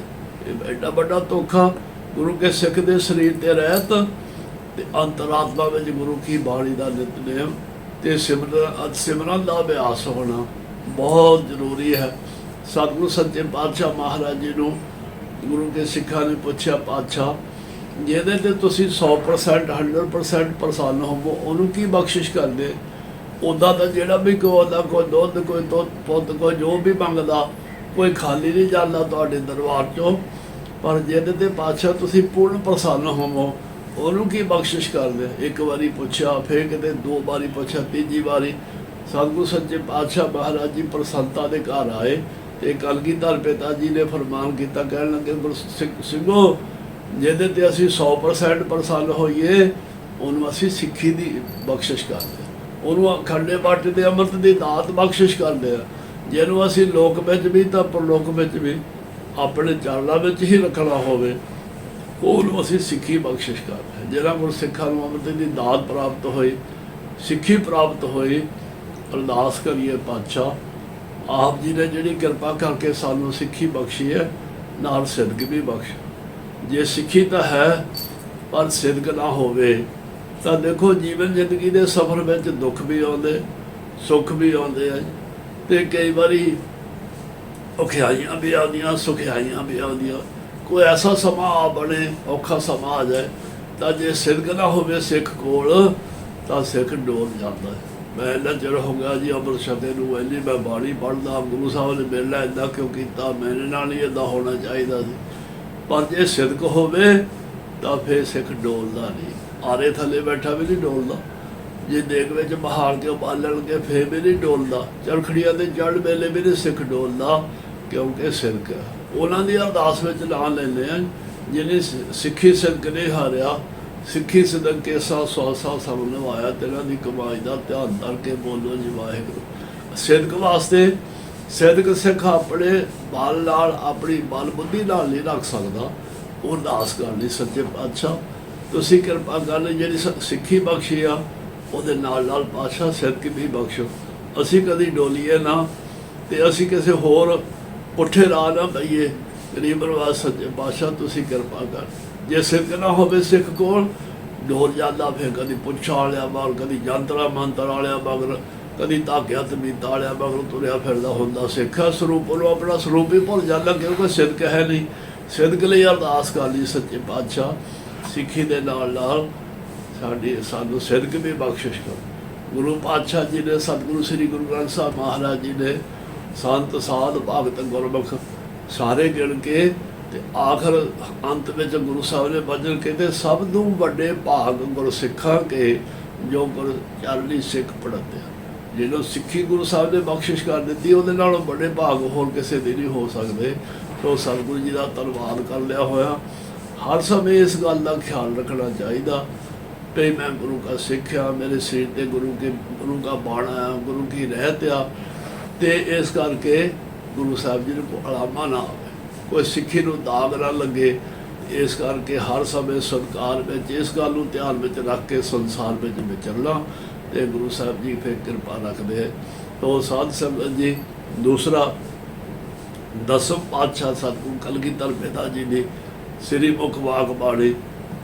ਇਹ ਐਡਾ ਵੱਡਾ ਧੋਖਾ। ਗੁਰੂ ਕੇ ਸਿੱਖ ਦੇ ਸਰੀਰ ਤੇ ਰਹਿਤ ਤੇ ਅੰਤਰਾਤਮਾ ਵਿੱਚ ਗੁਰੂ ਕੀ ਬਾਣੀ ਦਾ ਨਿਤਨੇਮ ਤੇ ਸਿਮਰਨ ਦਾ ਅਭਿਆਸ ਹੋਣਾ ਬਹੁਤ ਜ਼ਰੂਰੀ ਹੈ। ਸਤਿਗੁਰੂ ਸੱਚੇ ਪਾਤਸ਼ਾਹ ਮਹਾਰਾਜ ਜੀ ਨੂੰ ਗੁਰੂ ਕੇ ਸਿੱਖਾਂ ਨੇ ਪੁੱਛਿਆ, ਪਾਤਸ਼ਾਹ ਜਿਹਦੇ ਤੇ ਤੁਸੀਂ 100% 100% ਪ੍ਰਸੰਨ ਹੋਵੋ ਉਹਨੂੰ ਕੀ ਬਖਸ਼ਿਸ਼ ਕਰਦੇ? ਉੱਦਾਂ ਤਾਂ ਜਿਹੜਾ ਵੀ ਕੋਈ ਉਹਦਾ ਕੋਈ ਦੁੱਧ ਕੋਈ ਪੁੱਤ ਕੋਈ ਜੋ ਵੀ ਮੰਗਦਾ ਕੋਈ ਖਾਲੀ ਨਹੀਂ ਜਾਂਦਾ ਤੁਹਾਡੇ ਦਰਬਾਰ 'ਚੋਂ, ਪਰ ਜਿਹਦੇ ਤੇ ਪਾਤਸ਼ਾਹ ਤੁਸੀਂ ਪੂਰਨ ਪ੍ਰਸੰਨ ਹੋਵੋ ਉਹਨੂੰ ਕੀ ਬਖਸ਼ਿਸ਼ ਕਰਦੇ? ਇੱਕ ਵਾਰੀ ਪੁੱਛਿਆ, ਫਿਰ ਕਿਤੇ 2 ਵਾਰੀ ਪੁੱਛਿਆ, ਤੀਜੀ ਵਾਰੀ ਸਤਿਗੁਰੂ ਸੱਚੇ ਪਾਤਸ਼ਾਹ ਮਹਾਰਾਜ ਜੀ ਪ੍ਰਸੰਨਤਾ ਦੇ ਘਰ ਆਏ ਤੇ ਕਲਗੀਧਰ ਪਿਤਾ ਜੀ ਨੇ ਫਰਮਾਨ ਕੀਤਾ, ਕਹਿਣ ਲੱਗੇ ਗੁਰੂ ਸਿੰਘੋ ਜਿਹਦੇ ਤੇ ਅਸੀਂ 100% ਪ੍ਰਸੰਨ ਹੋਈਏ ਉਹਨੂੰ ਅਸੀਂ ਸਿੱਖੀ ਦੀ ਬਖਸ਼ਿਸ਼ ਕਰਦੇ, ਉਹਨੂੰ ਅਖੰਡੇ ਬਾਟੇ ਦੇ ਅੰਮ੍ਰਿਤ ਦੀ ਦਾਤ ਬਖਸ਼ਿਸ਼ ਕਰਦੇ ਆ। ਜਿਹਨੂੰ ਅਸੀਂ ਲੋਕ ਵਿੱਚ ਵੀ ਤਾਂ ਪਰਲੋਕ ਵਿੱਚ ਵੀ ਆਪਣੇ ਚਰਨਾਂ ਵਿੱਚ ਹੀ ਰੱਖਣਾ ਹੋਵੇ ਉਹਨੂੰ ਅਸੀਂ ਸਿੱਖੀ ਬਖਸ਼ਿਸ਼ ਕਰਦੇ ਹਾਂ। ਜਿਹੜਾ ਗੁਰਸਿੱਖਾਂ ਨੂੰ ਅੰਮ੍ਰਿਤ ਦੀ ਦਾਤ ਪ੍ਰਾਪਤ ਹੋਈ, ਸਿੱਖੀ ਪ੍ਰਾਪਤ ਹੋਈ, ਅਰਦਾਸ ਕਰੀਏ ਪਾਤਸ਼ਾਹ ਆਪ ਜੀ ਨੇ ਜਿਹੜੀ ਕਿਰਪਾ ਕਰਕੇ ਸਾਨੂੰ ਸਿੱਖੀ ਬਖਸ਼ੀ ਹੈ ਨਾਲ ਸਿਦਕ ਵੀ ਬਖਸ਼। ਜੇ ਸਿੱਖੀ ਤਾਂ ਹੈ ਪਰ ਸਿਦਕ ਨਾ ਹੋਵੇ ਤਾਂ ਦੇਖੋ ਜੀਵਨ ਜ਼ਿੰਦਗੀ ਦੇ ਸਫ਼ਰ ਵਿੱਚ ਦੁੱਖ ਵੀ ਆਉਂਦੇ ਸੁੱਖ ਵੀ ਆਉਂਦੇ ਆ। ਤੇ ਕਈ ਵਾਰੀ ਔਖਿਆਈਆਂ ਵੀ ਆਉਂਦੀਆਂ, ਸੁਖਿਆਈਆਂ ਵੀ ਆਉਂਦੀਆਂ। ਕੋਈ ਐਸਾ ਸਮਾਂ ਆ ਬਣੇ, ਔਖਾ ਸਮਾਂ ਆ ਜਾਏ, ਤਾਂ ਜੇ ਸਿਦਕ ਨਾ ਹੋਵੇ ਸਿੱਖ ਕੋਲ ਤਾਂ ਸਿੱਖ ਡੋਲ ਜਾਂਦਾ ਹੈ। ਮੈਂ ਇੰਨਾ ਚਿਰ ਹੋ ਗਿਆ ਜੀ ਅੰਮ੍ਰਿਤ ਛਕੇ ਨੂੰ, ਇੰਨੀ ਮੈਂ ਬਾਣੀ ਪੜ੍ਹਦਾ, ਗੁਰੂ ਸਾਹਿਬ ਨੇ ਮੇਰੇ ਨਾਲ ਇੱਦਾਂ ਕਿਉਂ ਕੀਤਾ, ਮੇਰੇ ਨਾਲ ਹੀ ਇੱਦਾਂ ਹੋਣਾ ਚਾਹੀਦਾ ਸੀ। ਪਰ ਜੇ ਸਿਦਕ ਹੋਵੇ ਤਾਂ ਫਿਰ ਸਿੱਖ ਡੋਲਦਾ ਨਹੀਂ। ਆਰੇ ਥੱਲੇ ਬੈਠਾ ਵੀ ਨਹੀਂ ਡੋਲਦਾ, ਜੇ ਦੇਗ ਵਿੱਚ ਬਹਾਲ ਕੇ ਉਬਾਲਣਗੇ ਫਿਰ ਵੀ ਨਹੀਂ ਡੋਲਦਾ, ਚਰਖੜੀਆਂ ਦੇ ਜੜ ਵੇਲੇ ਵੀ ਨਹੀਂ ਸਿੱਖ ਡੋਲਦਾ, ਕਿਉਂਕਿ ਸਿਦਕ ਉਹਨਾਂ ਦੀ ਅਰਦਾਸ ਵਿੱਚ ਨਾਂ ਲੈਂਦੇ ਆ। ਜਿਹਨੇ ਸਿੱਖੀ ਸਿਦਕ ਨਹੀਂ ਹਾਰਿਆ, ਸਿੱਖੀ ਸਿਦਕ ਕੇ ਸੌਸਾ ਸਭ ਨਿਭਾਇਆ, ਤੇਰਾਂ ਦੀ ਕਮਾਈ ਦਾ ਧਿਆਨ ਧਰ ਕੇ ਬੋਲੋ ਜੀ ਵਾਹਿਗੁਰੂ। ਸਿਦਕ ਵਾਸਤੇ ਸਿਦਕ ਸਿੱਖ ਆਪਣੇ ਬਲ ਨਾਲ, ਆਪਣੀ ਬਲ ਬੁੱਧੀ ਨਾਲ ਨਹੀਂ ਰੱਖ ਸਕਦਾ। ਉਹ ਅਰਦਾਸ ਕਰਨੀ, ਸੱਚੇ ਪਾਤਸ਼ਾਹ ਤੁਸੀਂ ਕਿਰਪਾ ਕਰ ਲਈ, ਜਿਹੜੀ ਸਿੱਖੀ ਬਖਸ਼ੀ ਆ ਉਹਦੇ ਨਾਲ ਨਾਲ ਪਾਤਸ਼ਾਹ ਸਿਦਕ ਵੀ ਬਖਸ਼ੋ। ਅਸੀਂ ਕਦੀ ਡੋਲੀਏ ਨਾ, ਤੇ ਅਸੀਂ ਕਿਸੇ ਹੋਰ ਪੁੱਠੇ ਰਾਹ ਨਾ ਪਈਏ। ਗਰੀਬ ਨਵਾਜ਼ ਸੱਚੇ ਪਾਤਸ਼ਾਹ ਤੁਸੀਂ ਕਿਰਪਾ ਕਰ। ਜੇ ਸਿਦਕ ਨਾ ਹੋਵੇ ਸਿੱਖ ਕੋਲ, ਡੋਲ ਜਾਂਦਾ ਫਿਰ ਕਦੀ ਪੁੱਛਾਂ ਵਾਲਿਆ ਮਗਰ, ਕਦੀ ਜੰਤਰਾ ਮੰਤਰ ਵਾਲਿਆ ਮਗਰ, ਕਦੀ ਧਾਗਿਆ ਤਮੀਤਾ ਵਾਲਿਆ ਮਗਰ ਤੁਰਿਆ ਫਿਰਦਾ ਹੁੰਦਾ। ਸਿੱਖ ਸਰੂਪ ਨੂੰ ਆਪਣਾ ਸਰੂਪ ਹੀ ਭੁੱਲ ਜਾਂਦਾ, ਕਿਉਂਕਿ ਸਿਦਕ ਹੈ ਨਹੀਂ। ਸਿਦਕ ਲਈ ਅਰਦਾਸ ਕਰ ਲਈ ਸੱਚੇ ਪਾਤਸ਼ਾਹ, ਸਿੱਖੀ ਦੇ ਨਾਲ ਨਾਲ ਸਾਨੂੰ ਸਿਦਕ ਵੀ ਬਖਸ਼ਿਸ਼ ਕਰੋ। ਗੁਰੂ ਪਾਤਸ਼ਾਹ ਜੀ ਨੇ, ਸਤਿਗੁਰੂ ਸ੍ਰੀ ਗੁਰੂ ਗ੍ਰੰਥ ਸਾਹਿਬ ਮਹਾਰਾਜ ਜੀ ਨੇ ਸੰਤ ਸਾਧ ਭਗਤ ਗੁਰਮੁਖ ਸਾਰੇ ਗਿਣ ਕੇ ਤੇ ਆਖਰ ਅੰਤ ਵਿੱਚ ਗੁਰੂ ਸਾਹਿਬ ਨੇ ਬਚਨ ਕਹਿੰਦੇ, ਸਭ ਤੋਂ ਵੱਡੇ ਭਾਗ ਗੁਰਸਿੱਖਾਂ ਕੇ ਜੋ ਗੁਰ ਚਰਨੀ ਸਿੱਖ ਪੜ੍ਹਦੇ ਆ। ਜਿਹਨੂੰ ਸਿੱਖੀ ਗੁਰੂ ਸਾਹਿਬ ਨੇ ਬਖਸ਼ਿਸ਼ ਕਰ ਦਿੱਤੀ, ਉਹਦੇ ਨਾਲੋਂ ਵੱਡੇ ਭਾਗ ਹੋਰ ਕਿਸੇ ਦੇ ਨਹੀਂ ਹੋ ਸਕਦੇ। ਸੋ ਸਤਿਗੁਰੂ ਜੀ ਦਾ ਧੰਨਵਾਦ ਕਰ ਲਿਆ ਹੋਇਆ। ਹਰ ਸਮੇਂ ਇਸ ਗੱਲ ਦਾ ਖਿਆਲ ਰੱਖਣਾ ਚਾਹੀਦਾ ਕਿ ਮੈਂ ਗੁਰੂ ਕਾ ਸਿੱਖਿਆ, ਮੇਰੇ ਸਰੀਰ ਤੇ ਗੁਰੂ ਕਾ ਬਾਣਾ ਆ, ਗੁਰੂ ਕੀ ਰਹਿਤ ਆ। ਤੇ ਇਸ ਕਰਕੇ ਗੁਰੂ ਸਾਹਿਬ ਜੀ ਨੂੰ ਕੋਈ ਅਲਾਮਾ ਨਾ ਆਵੇ, ਕੋਈ ਸਿੱਖੀ ਨੂੰ ਦਾਗ ਨਾ ਲੱਗੇ। ਇਸ ਕਰਕੇ ਹਰ ਸਮੇਂ ਸਤਿਕਾਰ ਵਿੱਚ ਇਸ ਗੱਲ ਨੂੰ ਧਿਆਨ ਵਿੱਚ ਰੱਖ ਕੇ ਸੰਸਾਰ ਵਿੱਚ ਵਿਚਰਨਾ, ਤੇ ਗੁਰੂ ਸਾਹਿਬ ਜੀ ਫਿਰ ਕਿਰਪਾ ਰੱਖਦੇ। ਤੋ ਸਾਧ ਸੰਗਤ ਜੀ, ਦੂਸਰਾ ਦਸਮ ਪਾਤਸ਼ਾਹ ਸਤਿਗੁਰੂ ਕਲਗੀਧਰ ਪਿਤਾ ਜੀ ਦੀ ਸ੍ਰੀ ਮੁਖ ਵਾਕ ਬਾਣੀ,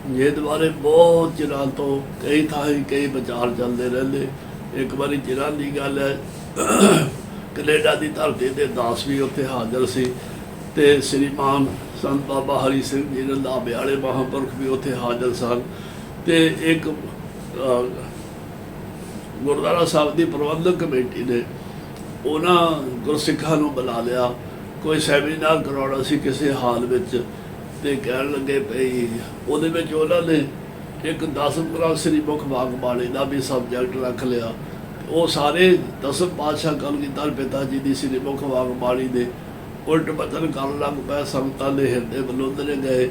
ਜਿਹਦੇ ਬਾਰੇ ਬਹੁਤ ਚਿਰਾਂ ਤੋਂ ਕਈ ਥਾਈਂ ਕਈ ਵਿਚਾਰ ਚੱਲਦੇ ਰਹਿੰਦੇ। ਇੱਕ ਵਾਰੀ ਚਿਰਾਂ ਦੀ ਗੱਲ ਹੈ, ਕੈਨੇਡਾ ਦੀ ਧਰਤੀ 'ਤੇ ਦਾਸ ਵੀ ਉੱਥੇ ਹਾਜ਼ਰ ਸੀ, ਤੇ ਸ੍ਰੀਮਾਨ ਸੰਤ ਬਾਬਾ ਹਰੀ ਸਿੰਘ ਜੀ ਰੰਧਾਵੇ ਵਾਲੇ ਮਹਾਂਪੁਰਖ ਵੀ ਉੱਥੇ ਹਾਜ਼ਰ ਸਨ। ਤੇ ਇੱਕ ਗੁਰਦੁਆਰਾ ਸਾਹਿਬ ਦੀ ਪ੍ਰਬੰਧਕ ਕਮੇਟੀ ਨੇ ਉਹਨਾਂ ਗੁਰਸਿੱਖਾਂ ਨੂੰ ਬੁਲਾ ਲਿਆ, ਕੋਈ ਸੈਮੀਨਾਰ ਕਰਾਉਣਾ ਸੀ ਕਿਸੇ ਹਾਲ ਵਿੱਚ। ਤੇ ਕਹਿਣ ਲੱਗੇ ਭਈ ਉਹਦੇ ਵਿੱਚ ਉਹਨਾਂ ਨੇ ਇੱਕ 10 ਗ੍ਰੰਥ ਸ੍ਰੀ ਮੁਖ ਵਾਕ ਬਾਣੀ ਦਾ ਵੀ ਸਬਜੈਕਟ ਰੱਖ ਲਿਆ। ਉਹ ਸਾਰੇ ਦਸਮ ਪਾਤਸ਼ਾਹ ਕਲਗੀਧਰ ਪਿਤਾ ਜੀ ਦੀ ਸ੍ਰੀ ਮੁਖ ਵਾਕ ਬਾਣੀ ਦੇ ਉਲਟ ਬਚਨ ਕਰਨ ਲੱਗ ਪਏ। ਸੰਗਤਾਂ ਦੇ ਹਿਰਦੇ ਬਲੁੰਦਰੇ ਗਏ,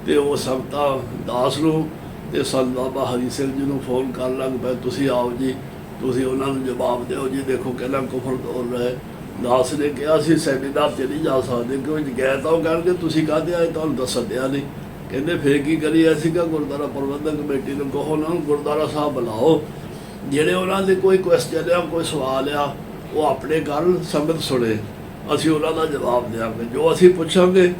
ਤੇ ਉਹ ਸੰਗਤਾਂ ਦਾਸ ਨੂੰ ਤੇ ਸੰਤ ਬਾਬਾ ਹਰੀ ਸਿੰਘ ਜੀ ਨੂੰ ਫੋਨ ਕਰਨ ਲੱਗ ਪਏ, ਤੁਸੀਂ ਆਓ ਜੀ, ਤੁਸੀਂ ਉਹਨਾਂ ਨੂੰ ਜਵਾਬ ਦਿਓ ਜੀ, ਦੇਖੋ ਕਹਿੰਦਾ ਕੁਫਰ ਤੋਲ ਰਹੇ। ਦਾਸ ਨੇ ਕਿਹਾ ਸੀ ਸੈਮੀਨਾਰ 'ਚ ਨਹੀਂ ਜਾ ਸਕਦੇ, ਕਿਉਂ ਗਏ ਤਾਂ ਉਹ ਕਹਿਣਗੇ ਤੁਸੀਂ ਕਾਹਦੇ ਆਏ, ਤੁਹਾਨੂੰ ਦੱਸ ਦਿਆ ਨਹੀਂ। ਕਹਿੰਦੇ ਫਿਰ ਕੀ ਕਰੀਏ, ਅਸੀਂ ਕਿਹਾ ਗੁਰਦੁਆਰਾ ਪ੍ਰਬੰਧਕ ਕਮੇਟੀ ਨੂੰ ਕਹੋ, ਉਹਨਾਂ ਨੂੰ ਗੁਰਦੁਆਰਾ ਸਾਹਿਬ ਬੁਲਾਓ, ਜਿਹੜੇ ਉਹਨਾਂ ਦੇ ਕੋਈ ਕੁਐਸਚਨ ਆ, ਕੋਈ ਸਵਾਲ ਆ, ਉਹ ਆਪਣੇ ਗੱਲ ਸੰਗਤ ਸੁਣੇ, ਅਸੀਂ ਉਹਨਾਂ ਦਾ ਜਵਾਬ ਦਿਆਂਗੇ। ਜੋ ਅਸੀਂ ਪੁੱਛਾਂਗੇ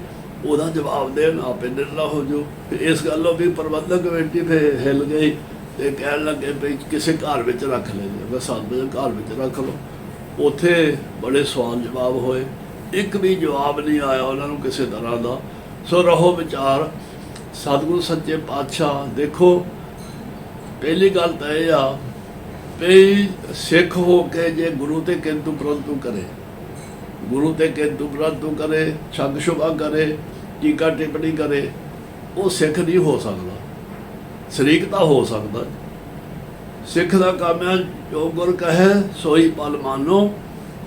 ਉਹਦਾ ਜਵਾਬ ਦੇਣ, ਆਪੇ ਨਿਰਣਾ ਹੋ ਜਾਓ। ਇਸ ਗੱਲੋਂ ਵੀ ਪ੍ਰਬੰਧਕ ਕਮੇਟੀ ਫਿਰ ਹਿੱਲ ਗਈ ਤੇ ਕਹਿਣ ਲੱਗੇ ਵੀ ਕਿਸੇ ਘਰ ਵਿੱਚ ਰੱਖ ਲੈਂਦੇ, ਬਸ ਸਾਡੇ ਘਰ ਵਿੱਚ ਰੱਖ ਲਓ। ਉੱਥੇ ਬੜੇ ਸਵਾਲ ਜਵਾਬ ਹੋਏ, ਇੱਕ ਵੀ ਜਵਾਬ ਨਹੀਂ ਆਇਆ ਉਹਨਾਂ ਨੂੰ ਕਿਸੇ ਤਰ੍ਹਾਂ ਦਾ। ਸੋ ਰਹੋ ਵਿਚਾਰ ਸਤਿਗੁਰੂ ਸੱਚੇ ਪਾਤਸ਼ਾਹ। ਦੇਖੋ, ਪਹਿਲੀ ਗੱਲ ਤਾਂ ਇਹ ਆ ਵੀ ਸਿੱਖ ਹੋ ਕੇ ਜੇ ਗੁਰੂ ਤੇ ਕਿੰਤੂ ਪ੍ਰੰਤੂ ਕਰੇ, ਗੁਰੂ ਤੇ ਕਿੰਤੂ ਪ੍ਰੰਤੂ ਕਰੇ, ਸ਼ੱਕ ਸ਼ੁਬਾ ਕਰੇ, ਟੀਕਾ ਟਿੱਪਣੀ ਕਰੇ, ਉਹ ਸਿੱਖ ਨਹੀਂ ਹੋ ਸਕਦਾ। ਸ਼ਰੀਕ ਤਾਂ ਹੋ ਸਕਦਾ। ਸਿੱਖ ਦਾ ਕੰਮ ਹੈ ਜੋ ਗੁਰ ਕਹੇ ਸੋਈ ਪਲ ਮਾਨੋ,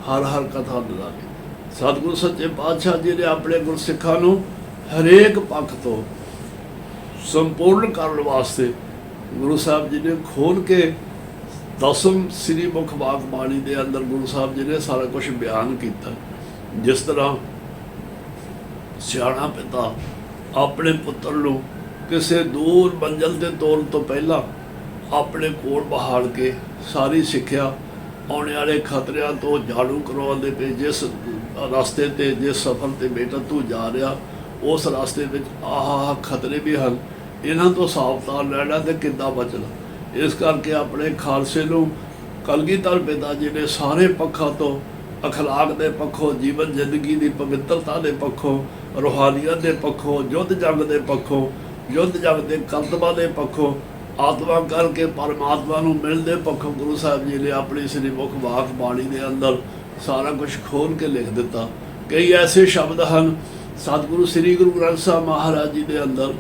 ਹਰ ਹਰ ਕਥਾ ਨਿਰਾਲੀ। ਸਤਿਗੁਰੂ ਸੱਚੇ ਪਾਤਸ਼ਾਹ ਜੀ ਨੇ ਆਪਣੇ ਗੁਰਸਿੱਖਾਂ ਨੂੰ ਹਰੇਕ ਪੱਖ ਤੋਂ ਸੰਪੂਰਨ ਕਰਨ ਵਾਸਤੇ ਗੁਰੂ ਸਾਹਿਬ ਜੀ ਨੇ ਖੋਲ੍ਹ ਕੇ ਦਸਮ ਸ੍ਰੀ ਮੁਖ ਵਾਕ ਬਾਣੀ ਦੇ ਅੰਦਰ ਗੁਰੂ ਸਾਹਿਬ ਜੀ ਨੇ ਸਾਰਾ ਕੁਝ ਬਿਆਨ ਕੀਤਾ। ਜਿਸ ਤਰ੍ਹਾਂ ਸਿਆਣਾ ਪਿਤਾ ਆਪਣੇ ਪੁੱਤਰ ਨੂੰ ਕਿਸੇ ਦੂਰ ਮੰਜ਼ਲ ਤੇ ਤੋਰਨ ਤੋਂ ਪਹਿਲਾਂ ਆਪਣੇ ਕੋਲ ਬਹਾਲ ਕੇ ਸਾਰੀ ਸਿੱਖਿਆ, ਆਉਣੇ ਵਾਲੇ ਖਤਰਿਆਂ ਤੋਂ ਜਾਣੂ ਕਰਵਾਉਂਦੇ ਪਏ। ਜਿਸ ਰਸਤੇ ਤੇ, ਜਿਸ ਸਫ਼ਰ ਤੇ ਬੇਟਾ ਤੂੰ ਜਾ ਰਿਹਾ, ਉਸ ਰਸਤੇ ਵਿੱਚ ਆਹ ਖਤਰੇ ਵੀ ਹਨ, ਇਹਨਾਂ ਤੋਂ ਸਾਵਧਾਨ ਰਹਿਣਾ ਤੇ ਕਿੱਦਾਂ ਬਚਣਾ। ਇਸ ਕਰਕੇ ਆਪਣੇ ਖਾਲਸੇ ਨੂੰ ਕਲਗੀਧਰ ਪਿਤਾ ਜੀ ਨੇ ਸਾਰੇ ਪੱਖਾਂ ਤੋਂ ਅਖਲਾਕ ਦੇ ਪੱਖੋਂ, ਜੀਵਨ ਜ਼ਿੰਦਗੀ ਦੀ ਪਵਿੱਤਰਤਾ ਦੇ ਪੱਖੋਂ, ਰੂਹਾਨੀਅਤ ਦੇ ਪੱਖੋਂ, ਯੁੱਧ ਜੰਗ ਦੇ ਪੱਖੋਂ, ਯੁੱਧ ਜੰਗ ਦੇ ਕਰਤਬਾਂ ਦੇ ਪੱਖੋਂ, ਆਤਮਾ ਕਰਕੇ ਪਰਮਾਤਮਾ ਨੂੰ ਮਿਲਣ ਦੇ ਪੱਖੋਂ ਗੁਰੂ ਸਾਹਿਬ ਜੀ ਨੇ ਆਪਣੀ ਸ੍ਰੀ ਮੁਖ ਵਾਕ ਬਾਣੀ ਦੇ ਅੰਦਰ ਸਾਰਾ ਕੁਝ ਖੋਲ੍ਹ ਕੇ ਲਿਖ ਦਿੱਤਾ। ਕਈ ਐਸੇ ਸ਼ਬਦ ਹਨ ਸਤਿਗੁਰੂ ਸ੍ਰੀ ਗੁਰੂ ਗ੍ਰੰਥ ਸਾਹਿਬ ਮਹਾਰਾਜ ਜੀ ਦੇ ਅੰਦਰ,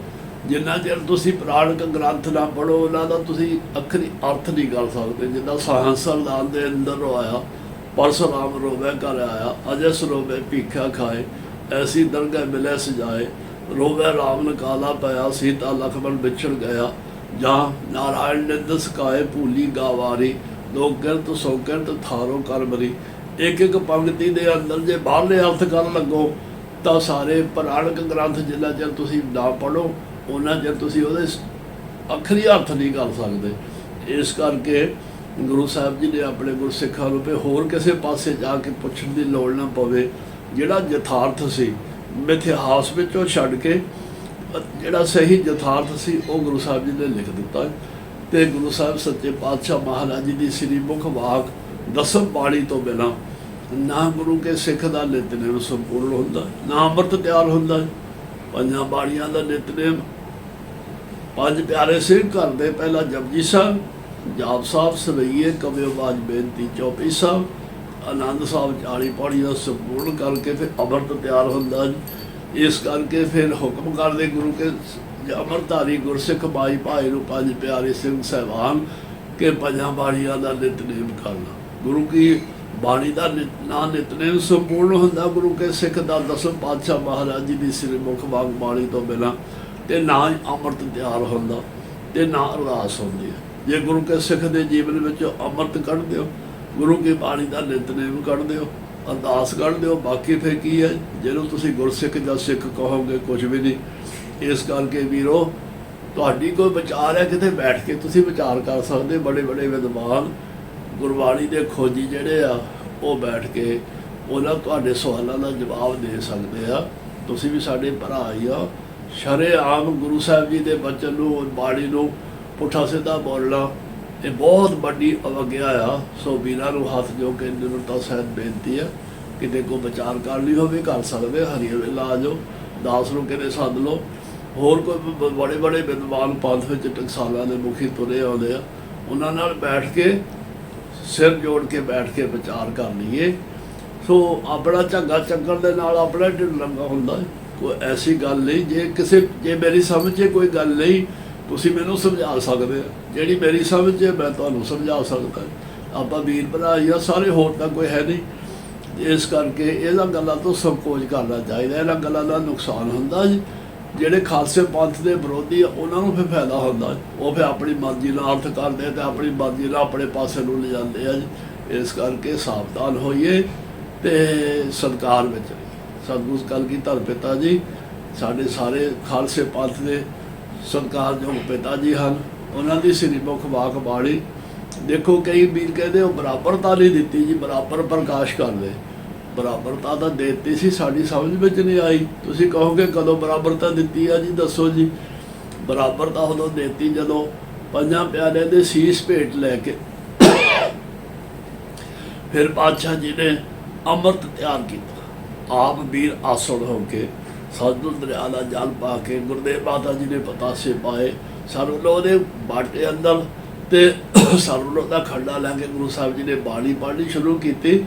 ਜਿੰਨਾ ਚਿਰ ਤੁਸੀਂ ਪੁਰਾਣਿਕ ਗ੍ਰੰਥ ਨਾ ਪੜ੍ਹੋ ਉਹਨਾਂ ਦਾ ਤੁਸੀਂ ਅੱਖਰੀ ਅਰਥ ਨਹੀਂ ਕਰ ਸਕਦੇ। ਜਿੱਦਾਂ ਸਹੰਸਰਦਾਨ ਦੇ ਅੰਦਰ ਆਇਆ, ਪਰਸੁਰਾਮ ਰੋਵੇ ਘਰ ਆਇਆ, ਅਜਸ ਰੋਵੇ ਭੀਖਾ ਖਾਏ, ਐਸੀ ਦਰਗਾਹ ਮਿਲੇ ਸਜਾਏ, ਰੋਵੇ ਰਾਮ ਨਕਾਲਾ ਪਿਆ, ਸੀਤਾ ਲਖਮਣ ਵਿਛੜ ਗਿਆ, ਜਾਂ ਨਾਰਾਇਣ ਨੇ ਦਸਕਾਏ ਭੂਲੀ ਗਾਵਾਰੀ, ਦੋ ਕਿਰਤ ਸੋ ਕਿਰਤ ਥਾਰੋ ਕਰ ਮਰੀ। ਇੱਕ ਇੱਕ ਪੰਕਤੀ ਦੇ ਅੰਦਰ ਜੇ ਬਾਹਰਲੇ ਅਰਥ ਕਰਨ ਲੱਗੋ ਤਾਂ ਸਾਰੇ ਪੁਰਾਣਿਕ ਗ੍ਰੰਥ ਜਿੰਨਾ ਚਿਰ ਤੁਸੀਂ ਨਾ ਪੜ੍ਹੋ ਉਹਨਾਂ ਚਿਰ ਤੁਸੀਂ ਉਹਦੇ ਅੱਖਰੀ ਅਰਥ ਨਹੀਂ ਕਰ ਸਕਦੇ। ਇਸ ਕਰਕੇ ਗੁਰੂ ਸਾਹਿਬ ਜੀ ਨੇ ਆਪਣੇ ਗੁਰਸਿੱਖਾਂ ਨੂੰ ਵੀ ਹੋਰ ਕਿਸੇ ਪਾਸੇ ਜਾ ਕੇ ਪੁੱਛਣ ਦੀ ਲੋੜ ਨਾ ਪਵੇ। ਜਿਹੜਾ ਯਥਾਰਥ ਸੀ ਮਿਥਿਹਾਸ ਵਿੱਚੋਂ ਛੱਡ ਕੇ ਜਿਹੜਾ ਸਹੀ ਯਥਾਰਥ ਸੀ ਉਹ ਗੁਰੂ ਸਾਹਿਬ ਜੀ ਨੇ ਲਿਖ ਦਿੱਤਾ। ਤੇ ਗੁਰੂ ਸਾਹਿਬ ਸੱਚੇ ਪਾਤਸ਼ਾਹ ਮਹਾਰਾਜ ਜੀ ਦੀ ਸ੍ਰੀ ਮੁਖ ਵਾਕ ਦਸਮ ਬਾਣੀ ਤੋਂ ਬਿਨਾਂ ਨਾ ਗੁਰੂ ਕੇ ਸਿੱਖ ਦਾ ਨਿਤਨੇਮ ਸੰਪੂਰਨ ਹੁੰਦਾ, ਨਾ ਅੰਮ੍ਰਿਤ ਤਿਆਰ ਹੁੰਦਾ। ਪੰਜਾਂ ਬਾਣੀਆਂ ਦਾ ਨਿਤਨੇਮ ਪੰਜ ਪਿਆਰੇ ਸਿੰਘ ਕਰਦੇ, ਪਹਿਲਾਂ ਜਪਜੀ ਸਾਹਿਬ, ਜਾਪ ਸਾਹਿਬ, ਸਵਈਏ, ਕਵਿ ਆਵਾਜ਼, ਬੇਨਤੀ, ਚੌਪਈ ਸਾਹਿਬ, ਆਨੰਦ ਸਾਹਿਬ 40 ਪੌੜੀਆਂ ਸੰਪੂਰਨ ਕਰਕੇ ਫਿਰ ਅੰਮ੍ਰਿਤ ਤਿਆਰ ਹੁੰਦਾ। ਇਸ ਕਰਕੇ ਫਿਰ ਹੁਕਮ ਕਰਦੇ ਗੁਰੂ ਕੇ ਅੰਮ੍ਰਿਤਧਾਰੀ ਗੁਰਸਿੱਖ ਬਾਈ ਭਾਈ ਨੂੰ ਪੰਜ ਪਿਆਰੇ ਸਿੰਘ ਸਾਹਿਬਾਨ ਕਿ ਪੰਜਾਂ ਬਾਣੀਆਂ ਦਾ ਨਿਤਨੇਮ ਕਰਨਾ। ਗੁਰੂ ਕੀ ਬਾਣੀ ਦਾ ਨਾ ਨਿਤਨੇਮ ਸੰਪੂਰਨ ਹੁੰਦਾ ਗੁਰੂ ਕੇ ਸਿੱਖ ਦਾ ਦਸਮ ਪਾਤਸ਼ਾਹ ਮਹਾਰਾਜ ਜੀ ਦੀ ਸ੍ਰੀ ਮੁਖ ਵਾਕ ਬਾਣੀ ਤੋਂ ਬਿਨਾਂ, ਤੇ ਨਾ ਹੀ ਅੰਮ੍ਰਿਤ ਤਿਆਰ ਹੁੰਦਾ ਤੇ ਨਾ ਅਰਦਾਸ ਹੁੰਦੀ ਹੈ। ਜੇ ਗੁਰੂ ਕੇ ਸਿੱਖ ਦੇ ਜੀਵਨ ਵਿੱਚੋਂ ਅੰਮ੍ਰਿਤ ਕੱਢ ਦਿਓ, ਗੁਰੂ ਕੀ ਬਾਣੀ ਦਾ ਨਿਤਨੇਮ ਕੱਢ ਦਿਓ, ਅਰਦਾਸ ਕੱਢ ਦਿਓ, ਬਾਕੀ ਫਿਰ ਕੀ ਹੈ? ਜਿਹਨੂੰ ਤੁਸੀਂ ਗੁਰਸਿੱਖ ਜਾਂ ਸਿੱਖ ਕਹੋਗੇ ਕੁਝ ਵੀ ਨਹੀਂ। ਇਸ ਕਰਕੇ ਵੀਰੋ, ਤੁਹਾਡੀ ਕੋਈ ਵਿਚਾਰ ਹੈ ਕਿਤੇ ਬੈਠ ਕੇ ਤੁਸੀਂ ਵਿਚਾਰ ਕਰ ਸਕਦੇ। ਬੜੇ ਬੜੇ ਵਿਦਵਾਨ ਗੁਰਬਾਣੀ ਦੇ ਖੋਜੀ ਜਿਹੜੇ ਆ ਉਹ ਬੈਠ ਕੇ ਉਹਨਾਂ ਤੁਹਾਡੇ ਸਵਾਲਾਂ ਦਾ ਜਵਾਬ ਦੇ ਸਕਦੇ ਆ। ਤੁਸੀਂ ਵੀ ਸਾਡੇ ਭਰਾ ਹੀ ਆ। ਸ਼ਰੇਆਮ ਗੁਰੂ ਸਾਹਿਬ ਜੀ ਦੇ ਬਚਨ ਨੂੰ, ਬਾਣੀ ਨੂੰ ਪੁੱਠਾ ਸਿੱਧਾ ਬੋਲਣਾ ਇਹ ਬਹੁਤ ਵੱਡੀ ਅਵਗਿਆ ਆ। ਸੋ ਵੀਰਾਂ ਨੂੰ ਹੱਥ ਜੋ ਕੇ ਨਿਰਤਾ ਸਹਿਤ ਬੇਨਤੀ ਆ, ਕਿਤੇ ਕੋਈ ਵਿਚਾਰ ਕਰਨੀ ਹੋਵੇ ਕਰ ਸਕਦੇ। ਹਰੀ ਵੇਲਾ ਆ ਜਾਓ, ਦਾਸ ਨੂੰ ਕਿਤੇ ਸੱਦ ਲਓ। ਹੋਰ ਕੋਈ ਬੜੇ ਬੜੇ ਵਿਦਵਾਨ ਪੰਥ ਵਿੱਚ ਟਕਸਾਲਾਂ ਦੇ ਮੁਖੀ ਤੁਰੇ ਆਉਂਦੇ ਆ, ਉਹਨਾਂ ਨਾਲ ਬੈਠ ਕੇ ਸਿਰ ਜੋੜ ਕੇ ਬੈਠ ਕੇ ਵਿਚਾਰ ਕਰ ਲਈਏ। ਸੋ ਆਪਣਾ ਝੱਗਾ ਚੱਕਰ ਦੇ ਨਾਲ ਆਪਣਾ ਢਿੱਡ ਲੰਗਾ ਹੁੰਦਾ। ਕੋਈ ਐਸੀ ਗੱਲ ਨਹੀਂ, ਜੇ ਮੇਰੀ ਸਮਝ 'ਚ ਕੋਈ ਗੱਲ ਨਹੀਂ ਤੁਸੀਂ ਮੈਨੂੰ ਸਮਝਾ ਸਕਦੇ ਆ, ਜਿਹੜੀ ਮੇਰੀ ਸਮਝ 'ਚ ਮੈਂ ਤੁਹਾਨੂੰ ਸਮਝਾ ਸਕਦਾ। ਆਪਾਂ ਵੀਰ ਭਰਾ ਹੀ ਆ ਸਾਰੇ, ਹੋਰ ਤਾਂ ਕੋਈ ਹੈ ਨਹੀਂ। ਇਸ ਕਰਕੇ ਇਹਨਾਂ ਗੱਲਾਂ ਤੋਂ ਸੰਕੋਚ ਕਰਨਾ ਚਾਹੀਦਾ। ਇਹਨਾਂ ਗੱਲਾਂ ਦਾ ਨੁਕਸਾਨ ਹੁੰਦਾ ਜੀ। ਜਿਹੜੇ ਖਾਲਸੇ ਪੰਥ ਦੇ ਵਿਰੋਧੀ ਆ ਉਹਨਾਂ ਨੂੰ ਫਿਰ ਫਾਇਦਾ ਹੁੰਦਾ, ਉਹ ਫਿਰ ਆਪਣੀ ਮਰਜ਼ੀ ਨਾਲ ਅਰਥ ਕਰਦੇ ਅਤੇ ਆਪਣੀ ਮਰਜ਼ੀ ਨਾਲ ਆਪਣੇ ਪਾਸੇ ਨੂੰ ਲਿਜਾਂਦੇ ਆ ਜੀ। ਇਸ ਕਰਕੇ ਸਾਵਧਾਨ ਹੋਈਏ ਅਤੇ ਸਤਿਕਾਰ ਵਿੱਚ ਸਤਿਗੁਰੂ ਕਲਗੀਧਰ ਪਿਤਾ ਜੀ ਸਾਡੇ ਸਾਰੇ ਖਾਲਸੇ ਪੰਥ ਦੇ ਸਤਿਕਾਰਯੋਗ ਪਿਤਾ ਜੀ ਹਨ। ਉਹਨਾਂ ਦੀ ਸ੍ਰੀ ਮੁਖ ਵਾਕ ਬਾਣੀ ਦੇਖੋ, ਕਈ ਵੀਰ ਕਹਿੰਦੇ ਉਹ ਬਰਾਬਰਤਾ ਨਹੀਂ ਦਿੱਤੀ ਜੀ, ਬਰਾਬਰ ਪ੍ਰਕਾਸ਼ ਕਰਦੇ। ਬਰਾਬਰਤਾ ਤਾਂ ਦੇ ਦਿੱਤੀ ਸੀ, ਸਾਡੀ ਸਮਝ ਵਿੱਚ ਨਹੀਂ ਆਈ। ਤੁਸੀਂ ਕਹੋਗੇ ਕਦੋਂ ਬਰਾਬਰਤਾ ਦਿੱਤੀ ਆ ਜੀ, ਦੱਸੋ ਜੀ। ਬਰਾਬਰਤਾ ਉਦੋਂ ਦਿੱਤੀ ਜਦੋਂ ਪੰਜਾਂ ਪਿਆਰਿਆਂ ਦੇ ਸੀਸ ਭੇਟ ਲੈ ਕੇ ਫਿਰ ਪਾਤਸ਼ਾਹ ਜੀ ਨੇ ਅੰਮ੍ਰਿਤ ਤਿਆਰ ਕੀਤਾ। ਆਪ ਵੀਰ ਆਸਣ ਹੋ ਕੇ ਸਤਿਗੁਰ ਦਰਿਆ ਦਾ ਜਲ ਪਾ ਕੇ ਗੁਰਦੇਵ ਮਾਤਾ ਜੀ ਨੇ ਪਤਾਸੇ ਪਾਏ ਸਰਵਲੋ ਦੇ ਬਾਟੇ ਅੰਦਰ, ਤੇ ਸਰਵਲੋ ਦਾ ਖੰਡਾ ਲੈ ਕੇ ਗੁਰੂ ਸਾਹਿਬ ਜੀ ਨੇ ਬਾਣੀ ਪੜ੍ਹਨੀ ਸ਼ੁਰੂ ਕੀਤੀ।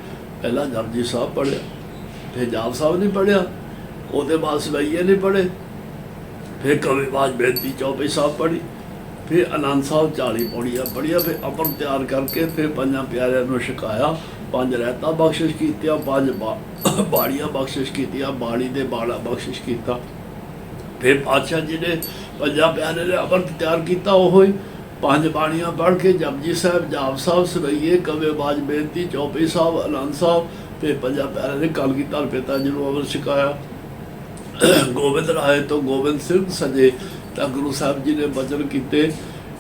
ਪਹਿਲਾਂ ਜਪਜੀ ਸਾਹਿਬ ਪੜ੍ਹਿਆ, ਫਿਰ ਜਾਪ ਸਾਹਿਬ ਨਹੀਂ ਪੜ੍ਹਿਆ, ਉਹਦੇ ਬਾਅਦ ਸਵਈਏ ਨਹੀਂ ਪੜ੍ਹੇ, ਫਿਰ ਕਵਿ ਆਵਾਜ਼, ਬੇਨਤੀ, ਚੌਪਈ ਸਾਹਿਬ ਪੜ੍ਹੀ, ਫਿਰ ਆਨੰਦ ਸਾਹਿਬ 40 ਪੌੜੀਆਂ ਪੜ੍ਹੀਆਂ। ਫਿਰ ਅੰਮ੍ਰਿਤ ਤਿਆਰ ਕਰਕੇ ਫਿਰ ਪੰਜਾਂ ਪਿਆਰਿਆਂ ਨੂੰ ਛਕਾਇਆ। 5 ਰਹਿਤਾਂ ਬਖਸ਼ਿਸ਼ ਕੀਤੀਆਂ, 5 ਬਾਣੀਆਂ ਬਖਸ਼ਿਸ਼ ਕੀਤੀਆਂ, ਬਾਣੀ ਦੇ ਬਾਣਾ ਬਖਸ਼ਿਸ਼ ਕੀਤਾ। ਫਿਰ ਪਾਤਸ਼ਾਹ ਜੀ ਨੇ ਪੰਜਾਂ ਪਿਆਰਿਆਂ ਨੇ ਅੰਮ੍ਰਿਤ ਤਿਆਰ ਕੀਤਾ। ਉਹ ਹੀ 5 ਬਾਣੀਆਂ ਪੜ੍ਹ ਕੇ ਜਪਜੀ ਸਾਹਿਬ, ਜਾਪ ਸਾਹਿਬ, ਸਵਈਏ, ਕਵਿ ਆਵਾਜ਼, ਬੇਨਤੀ, ਚੌਪਈ ਸਾਹਿਬ, ਆਨੰਦ ਸਾਹਿਬ, ਫਿਰ ਪੰਜਾਂ ਪਿਆਰਿਆਂ ਨੇ ਕਲਗੀਧਰ ਪਿਤਾ ਜੀ ਨੂੰ ਅੰਮ੍ਰਿਤ ਛਕਾਇਆ। ਗੋਬਿੰਦ ਰਾਏ ਤੋਂ ਗੋਬਿੰਦ ਸਿੰਘ ਸਜੇ ਤਾਂ ਗੁਰੂ ਸਾਹਿਬ ਜੀ ਨੇ ਬਚਨ ਕੀਤੇ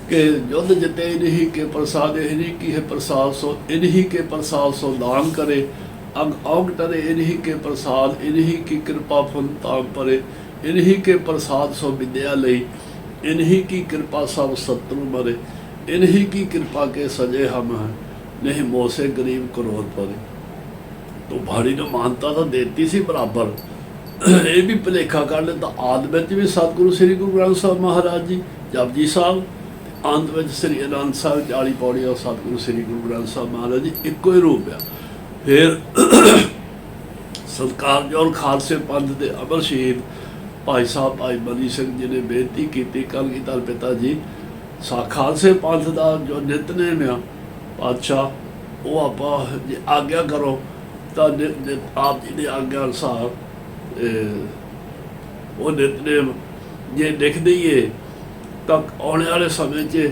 कि युद्ध जिते इन्हीं के प्रसाद, इन्हीं की है प्रसाद सो इन्हीं के प्रसाद सो दान करे, अंग अंग टरे इन्हीं के प्रसाद, इन्हीं की कृपा फुन ताम परे, इन्हीं के प्रसाद सो विद्या लई, इन्हीं की कृपा सब शत्रु मरे, इन्हीं की कृपा के सजे हम हैं, नहीं मोसे गरीब क्रोध परे। ਤੋ ਬਾਣੀ ਨੂੰ ਮਾਨਤਾ ਤਾਂ ਦੇਤੀ ਸੀ ਬਰਾਬਰ। ਇਹ ਵੀ ਭੁਲੇਖਾ ਕਰ ਲੈਂਦਾ, ਆਦਿ ਵਿੱਚ ਵੀ ਸਤਿਗੁਰੂ ਸ੍ਰੀ ਗੁਰੂ ਗ੍ਰੰਥ ਸਾਹਿਬ ਮਹਾਰਾਜ ਜੀ, ਜਪਜੀ ਸਾਹਿਬ, ਅੰਤ ਵਿੱਚ ਸ੍ਰੀ ਅਨੰਦ ਸਾਹਿਬ 40 ਪੌੜੀਆਂ ਸਤਿਗੁਰੂ ਸ੍ਰੀ ਗੁਰੂ ਗ੍ਰੰਥ ਸਾਹਿਬ ਮਹਾਰਾਜ ਜੀ ਇੱਕੋ ਹੀ ਰੂਪ ਆ। ਫਿਰ ਸਤਿਕਾਰਯੋਗ ਖਾਲਸੇ ਪੰਥ ਦੇ ਅਮਰ ਸ਼ਹੀਦ ਭਾਈ ਸਾਹਿਬ ਭਾਈ ਮਨੀ ਸਿੰਘ ਜੀ ਨੇ ਬੇਨਤੀ ਕੀਤੀ, ਕਲਗੀਧਰ ਪਿਤਾ ਜੀ ਖਾਲਸੇ ਪੰਥ ਦਾ ਜੋ ਨਿਤਨੇਮ ਆ ਪਾਤਸ਼ਾਹ, ਉਹ ਆਪਾਂ ਜੇ ਆਗਿਆ ਕਰੋ ਤਾਂ ਆਪ ਜੀ ਦੀ ਆਗਿਆ ਅਨੁਸਾਰ ਉਹ ਨਿਤਨੇਮ ਜੇ ਲਿਖ ਦਈਏ ਤਾਂ ਆਉਣ ਵਾਲੇ ਸਮੇਂ 'ਚ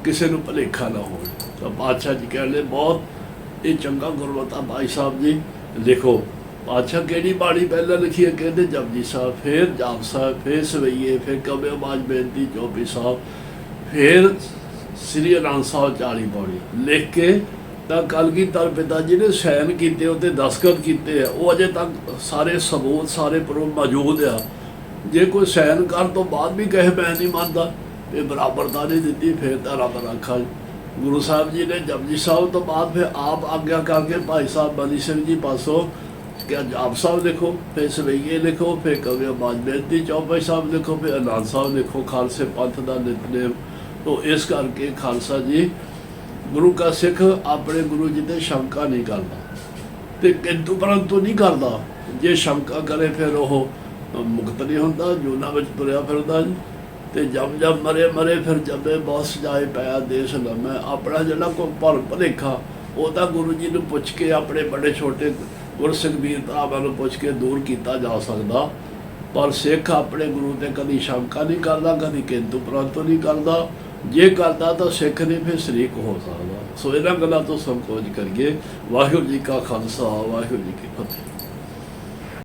ਕਿਸੇ ਨੂੰ ਭੁਲੇਖਾ ਨਾ ਹੋਵੇ। ਤਾਂ ਪਾਤਸ਼ਾਹ ਜੀ ਕਹਿੰਦੇ ਬਹੁਤ ਇਹ ਚੰਗਾ ਗੁਰਮਤਾ ਭਾਈ ਸਾਹਿਬ ਜੀ ਲਿਖੋ। ਪਾਤਸ਼ਾਹ ਕਿਹੜੀ ਬਾਣੀ ਪਹਿਲਾਂ ਲਿਖੀ ਹੈ? ਕਹਿੰਦੇ ਜਪਜੀ ਸਾਹਿਬ, ਫਿਰ ਜਾਪ ਸਾਹਿਬ, ਫਿਰ ਸਵਈਏ, ਫਿਰ ਕਬੇ ਬਾਜ ਬੇਨਤੀ ਚੌਪਈ ਸਾਹਿਬ, ਫਿਰ ਸ੍ਰੀ ਅਨੰਦ ਸਾਹਿਬ 40 ਪੌੜੀ ਲਿਖ ਕੇ ਤਾਂ ਕਲਗੀਧਰ ਪਿਤਾ ਜੀ ਨੇ ਸਾਈਨ ਕੀਤੇ, ਉੱਤੇ ਦਸਤਖਤ ਕੀਤੇ ਆ। ਉਹ ਅਜੇ ਤੱਕ ਸਾਰੇ ਸਬੂਤ ਸਾਰੇ ਪ੍ਰੂਫ ਮੌਜੂਦ ਆ। ਜੇ ਕੋਈ ਸਾਈਨ ਕਰਨ ਤੋਂ ਬਾਅਦ ਵੀ ਕਹੇ ਮੈਂ ਨਹੀਂ ਮੰਨਦਾ, ਇਹ ਬਰਾਬਰਤਾ ਨਹੀਂ ਦਿੱਤੀ, ਫਿਰ ਤਾਂ ਰੱਬ ਰਾਖਾ। ਗੁਰੂ ਸਾਹਿਬ ਜੀ ਨੇ ਜਪਜੀ ਸਾਹਿਬ ਤੋਂ ਬਾਅਦ ਫਿਰ ਆਪ ਆਗਿਆ ਕਰਕੇ ਭਾਈ ਸਾਹਿਬ ਮਨੀ ਸਿੰਘ ਜੀ ਪਾਸੋਂ ਕਿ ਜਾਪ ਸਾਹਿਬ ਲਿਖੋ, ਫਿਰ ਸਵਈਏ ਲਿਖੋ, ਫਿਰ ਕਬੀ ਬਾਜ ਬੇਨਤੀ ਚੌਪਈ ਸਾਹਿਬ ਲਿਖੋ, ਫਿਰ ਅਨੰਦ ਸਾਹਿਬ ਲਿਖੋ, ਖਾਲਸੇ ਪੰਥ ਦਾ ਨਿਤਨੇਮ। ਤੋ ਇਸ ਕਰਕੇ ਖਾਲਸਾ ਜੀ ਗੁਰੂ ਕਾ ਸਿੱਖ ਆਪਣੇ ਗੁਰੂ ਜੀ ਤੇ ਸ਼ੰਕਾ ਨਹੀਂ ਕਰਦਾ ਤੇ ਕਿੰਤੂ ਪਰੰਤੂ ਨਹੀਂ ਕਰਦਾ। ਜੇ ਸ਼ੰਕਾ ਕਰੇ ਫਿਰ ਉਹ ਮੁਕਤ ਨਹੀਂ ਹੁੰਦਾ, ਜੂਨਾ ਵਿੱਚ ਤੁਰਿਆ ਫਿਰਦਾ ਜੀ। ਤੇ ਜਬ ਮਰੇ ਫਿਰ ਜਬੇ ਬਸ ਜਾਏ ਪਿਆ ਦੇਸ਼ ਲੰਮੈ। ਆਪਣਾ ਜਿਹੜਾ ਕੋਈ ਭੁਲੇਖਾ ਉਹ ਤਾਂ ਗੁਰੂ ਜੀ ਨੂੰ ਪੁੱਛ ਕੇ, ਆਪਣੇ ਬੜੇ ਛੋਟੇ ਗੁਰਸਿੱਖ ਵੀਰ ਭਰਾਵਾਂ ਨੂੰ ਪੁੱਛ ਕੇ ਦੂਰ ਕੀਤਾ ਜਾ ਸਕਦਾ। ਪਰ ਸਿੱਖ ਆਪਣੇ ਗੁਰੂ ਤੇ ਕਦੀ ਸ਼ੰਕਾ ਨਹੀਂ ਕਰਦਾ, ਕਦੀ ਕਿੰਤੂ ਪਰੰਤੂ ਨਹੀਂ ਕਰਦਾ। ਜੇ ਕਰਦਾ ਤਾਂ ਸਿੱਖ ਨਹੀਂ ਫਿਰ ਸ਼ਰੀਕ ਹੋ ਸਕਦਾ। ਸੋ ਇਹਨਾਂ ਗੱਲਾਂ ਤੋਂ ਸੰਕੋਚ ਕਰੀਏ। ਵਾਹਿਗੁਰੂ ਜੀ ਕਾ ਖਾਲਸਾ, ਵਾਹਿਗੁਰੂ ਜੀ ਕੀ ਫਤਿਹ।